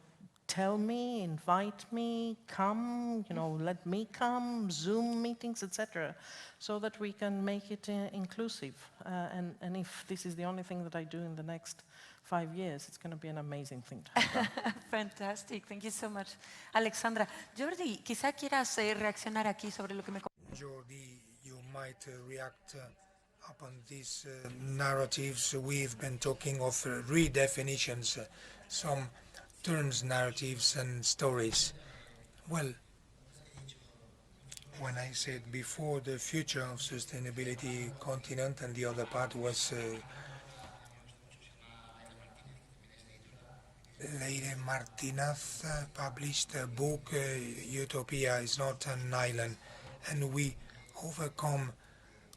tell me, invite me, come, you know, let me come, Zoom meetings, etc., so that we can make it inclusive. And if this is the only thing that I do in the next 5 years, it's going to be an amazing thing to have done. Fantastic, thank you so much. Alexandra, Jordi, quizá quieras reaccionar aquí sobre lo que me... Jordi, you might react upon these narratives. We've been talking of redefinitions, some terms, narratives and stories. Well, when I said before the future of sustainability continent, and the other part was Lady Martinez published a book, Utopia is not an island, and overcome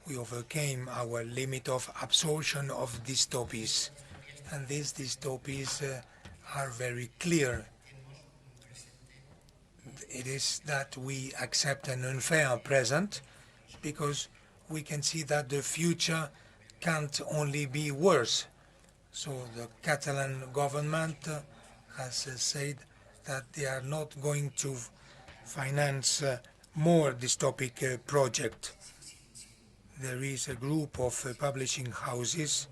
we overcame our limit of absorption of dystopies, and these dystopies are very clear. It is that we accept an unfair present because we can see that the future can't only be worse. So the Catalan government has said that they are not going to finance more dystopic projects. There is a group of publishing houses.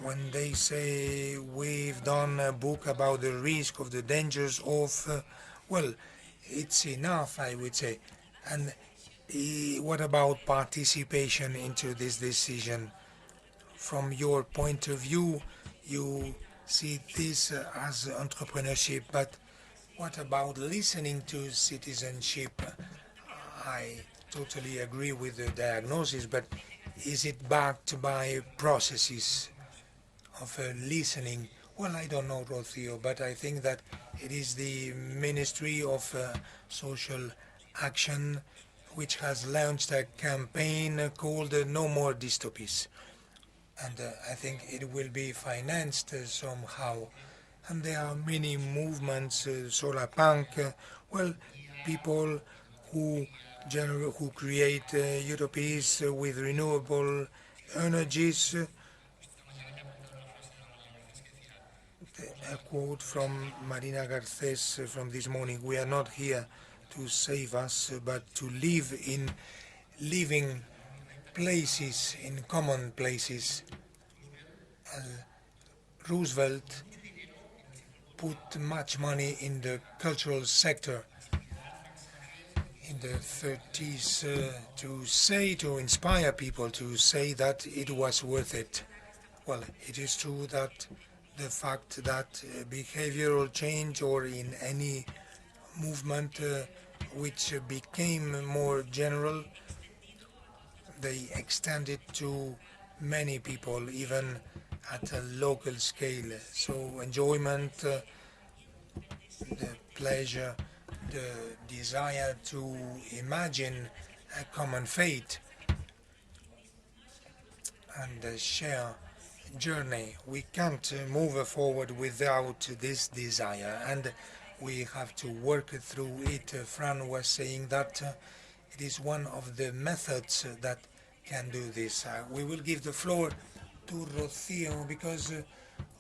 When they say we've done a book about the risk of the dangers of, well, it's enough, I would say. And what about participation into this decision? From your point of view, you see this as entrepreneurship, but what about listening to citizenship? I totally agree with the diagnosis, but is it backed by processes of listening? Well, I don't know, Rocio, but I think that it is the Ministry of Social Action which has launched a campaign called No More Dystopies. And I think it will be financed somehow. And there are many movements, solar punk, well, people who create utopias with renewable energies. A quote from Marina Garcés from this morning: "We are not here to save us, but to live in living places, in common places." Roosevelt put much money in the cultural sector in the 30s to inspire people to say that it was worth it. Well, it is true that the fact that behavioral change, or in any movement which became more general, they extended to many people, even at a local scale. So enjoyment, the pleasure, the desire to imagine a common fate and share journey. We can't move forward without this desire, and we have to work through it. Fran was saying that it is one of the methods that can do this. We will give the floor to Rocio because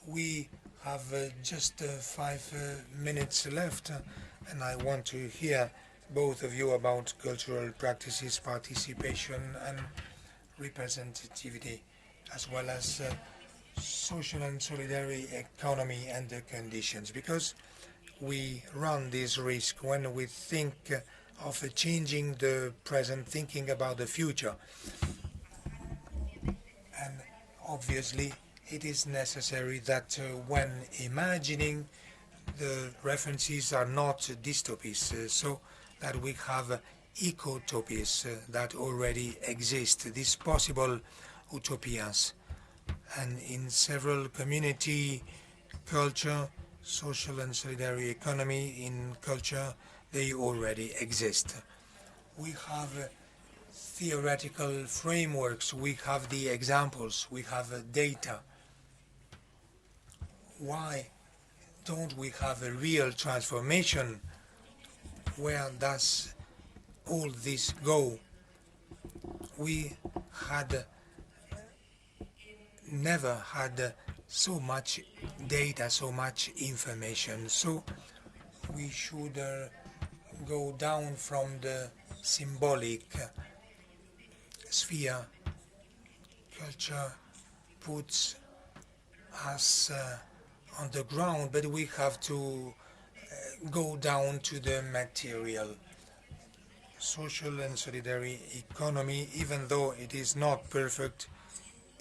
we have just 5 minutes left, and I want to hear both of you about cultural practices, participation and representativity, as well as social and solidarity economy and the conditions, because we run this risk when we think of changing the present, thinking about the future. And obviously it is necessary that when imagining, the references are not dystopies, so that we have ecotopies that already exist, these possible utopias. And in several community, culture, social and solidarity economy in culture, they already exist. We have theoretical frameworks, we have the examples, we have data. Why don't we have a real transformation? Where does all this go? We had never had so much data, so much information. So we should go down from the symbolic sphere. Culture puts us on the ground, but we have to go down to the material. Social and solidarity economy, even though it is not perfect,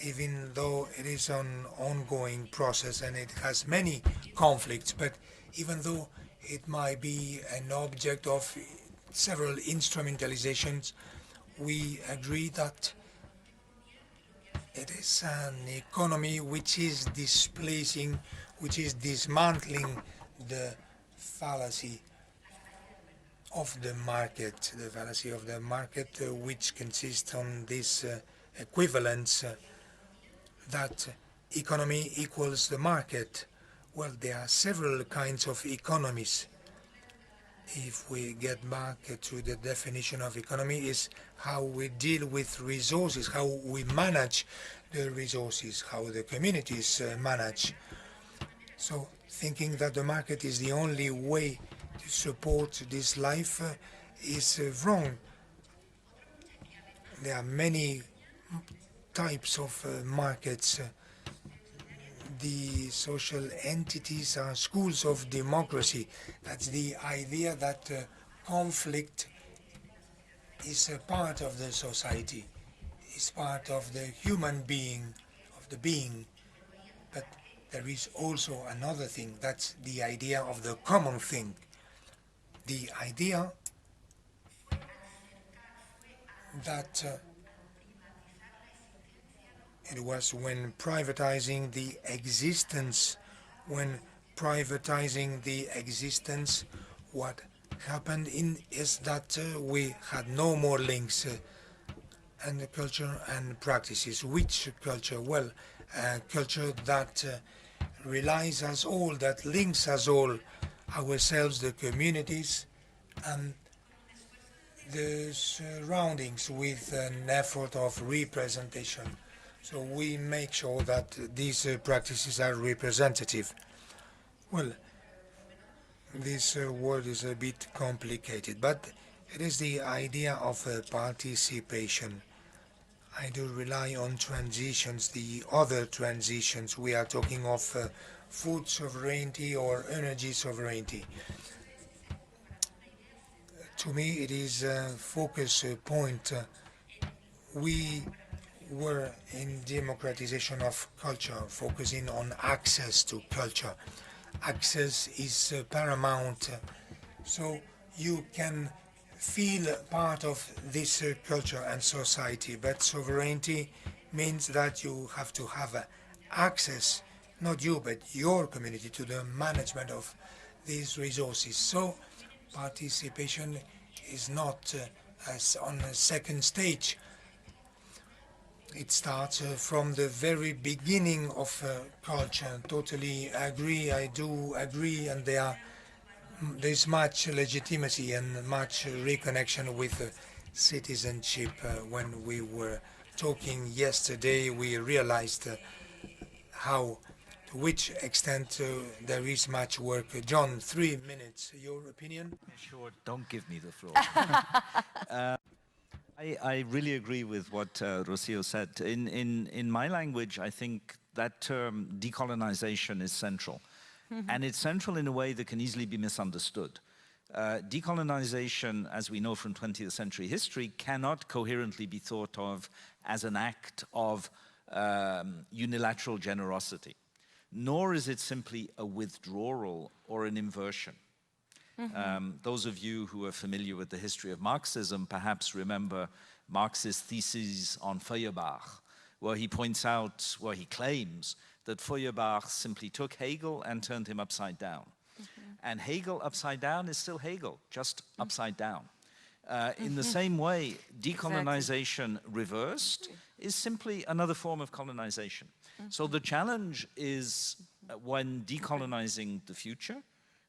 even though it is an ongoing process and it has many conflicts, but even though it might be an object of several instrumentalizations. We agree that it is an economy which is displacing, which is dismantling the fallacy of the market, which consists on this equivalence that economy equals the market. Well, there are several kinds of economies. If we get back to the definition of economy, is how we deal with resources, how we manage the resources, how the communities manage. So thinking that the market is the only way to support this life is wrong. There are many types of markets. The social entities are schools of democracy. That's the idea that conflict is a part of the society, is part of the human being, of the being. But there is also another thing, that's the idea of the common thing. The idea that it was when privatizing the existence, what happened is that we had no more links and culture and practices. Which culture? Well, culture that relies us all, that links us all, ourselves, the communities, and the surroundings with an effort of representation. So we make sure that these practices are representative. Well, this word is a bit complicated, but it is the idea of participation. I do rely on transitions, the other transitions. We are talking of food sovereignty or energy sovereignty. To me, it is a focus point. We were in democratization of culture, focusing on access to culture. Access is paramount, so you can feel part of this culture and society, but sovereignty means that you have to have access, not you, but your community, to the management of these resources. So participation is not as on a second stage. It starts from the very beginning of culture. Totally agree, I do agree, and there's much legitimacy and much reconnection with citizenship. When we were talking yesterday, we realized to which extent there is much work. John, 3 minutes, your opinion? Sure, don't give me the floor. I really agree with what Rocio said. In my language, I think that term decolonization is central. And it's central in a way that can easily be misunderstood. Decolonization, as we know from 20th century history, cannot coherently be thought of as an act of unilateral generosity, nor is it simply a withdrawal or an inversion. Those of you who are familiar with the history of Marxism perhaps remember Marx's thesis on Feuerbach, where he points out, where he claims that Feuerbach simply took Hegel and turned him upside down. And Hegel upside down is still Hegel, just upside down. In the same way, decolonization reversed is simply another form of colonization. So the challenge is when decolonizing the future,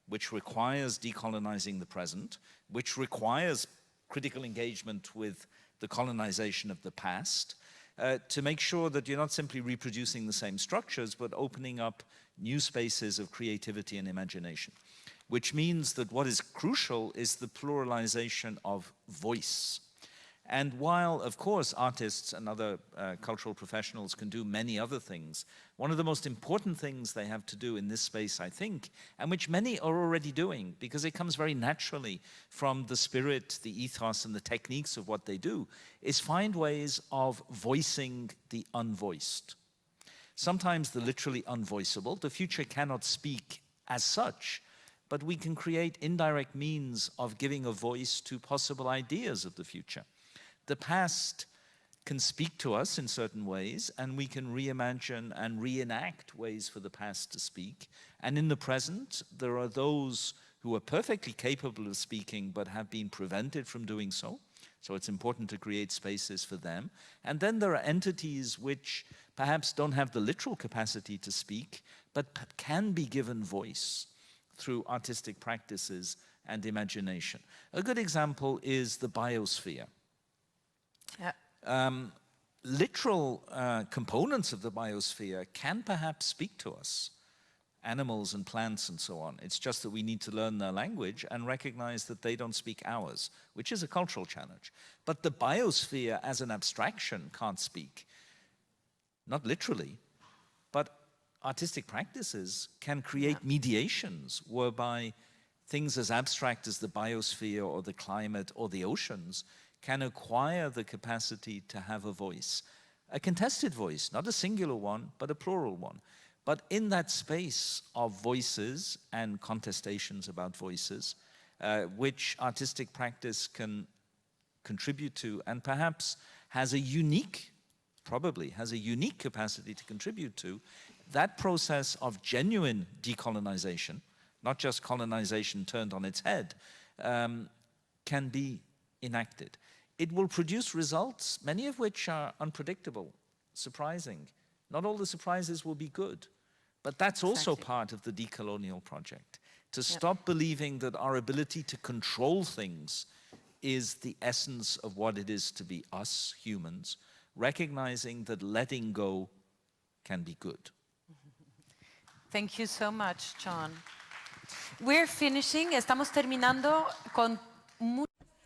which requires decolonizing the present, which requires critical engagement with the colonization of the past, to make sure that you're not simply reproducing the same structures, but opening up new spaces of creativity and imagination. Which means that what is crucial is the pluralization of voice. And while, of course, artists and other cultural professionals can do many other things, one of the most important things they have to do in this space, I think, and which many are already doing, because it comes very naturally from the spirit, the ethos, and the techniques of what they do, is find ways of voicing the unvoiced. Sometimes the literally unvoiceable. The future cannot speak as such, but we can create indirect means of giving a voice to possible ideas of the future. The past can speak to us in certain ways, and we can reimagine and reenact ways for the past to speak. And in the present, there are those who are perfectly capable of speaking but have been prevented from doing so. So it's important to create spaces for them. And then there are entities which perhaps don't have the literal capacity to speak, but can be given voice through artistic practices and imagination. A good example is the biosphere. Yeah. Literal components of the biosphere can perhaps speak to us, animals and plants and so on. It's just that we need to learn their language and recognize that they don't speak ours, which is a cultural challenge. But the biosphere as an abstraction can't speak, not literally, but artistic practices can create mediations whereby things as abstract as the biosphere or the climate or the oceans can acquire the capacity to have a voice. A contested voice, not a singular one, but a plural one. But in that space of voices and contestations about voices, which artistic practice can contribute to and perhaps has a unique, probably has a unique capacity to contribute to, that process of genuine decolonization, not just colonization turned on its head, can be enacted. It will produce results, many of which are unpredictable, surprising. Not all the surprises will be good, but that's also part of the decolonial project. To stop believing that our ability to control things is the essence of what it is to be us, humans, recognizing that letting go can be good. Thank you so much, John. We're finishing, estamos terminando con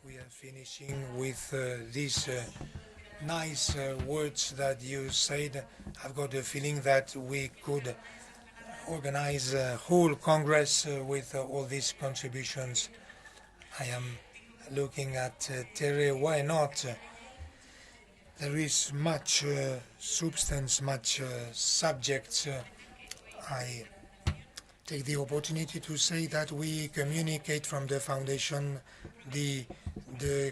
We are finishing with these nice words that you said. I've got the feeling that we could organize a whole Congress with all these contributions. I am looking at Terry, why not? There is much substance, much subjects. I take the opportunity to say that we communicate from the foundation the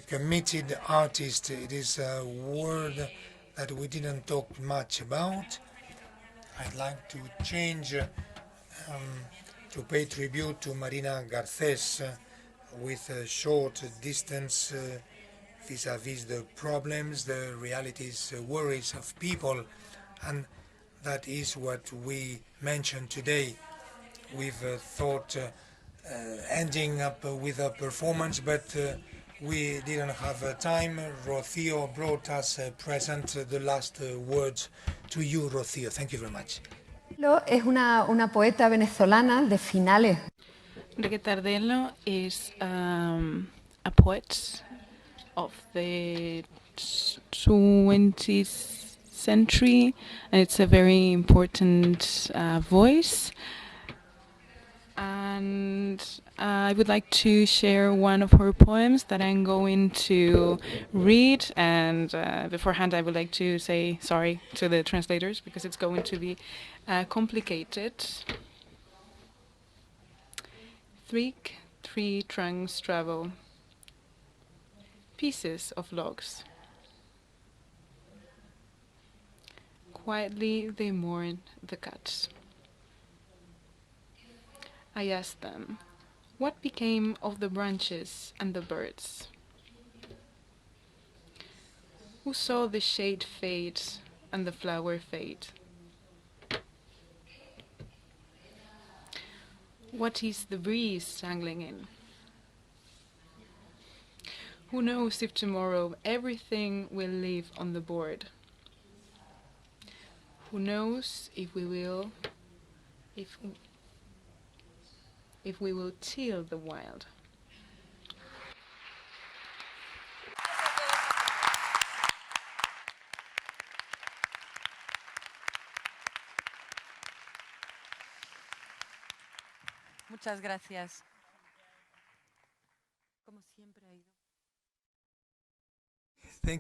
committed artist. It is a word that we didn't talk much about. I'd like to change to pay tribute to Marina Garcés with a short distance vis-à-vis the problems, the realities, worries of people, and that is what we mentioned today. We've thought ending up with a performance, but we didn't have time. Rocío brought us present the last words to you, Rocío. Thank you very much. Es una poeta venezolana de finales. Enrique Tardello is a poet of the 20th century, and it's a very important voice. And I would like to share one of her poems that I'm going to read, and beforehand I would like to say sorry to the translators because it's going to be complicated. Three trunks travel, pieces of logs. Quietly they mourn the cuts. I asked them, what became of the branches and the birds? Who saw the shade fade and the flower fade? What is the breeze tangling in? Who knows if tomorrow everything will live on the board? Who knows if we will till the wild? Muchas gracias. Como siempre ha ido.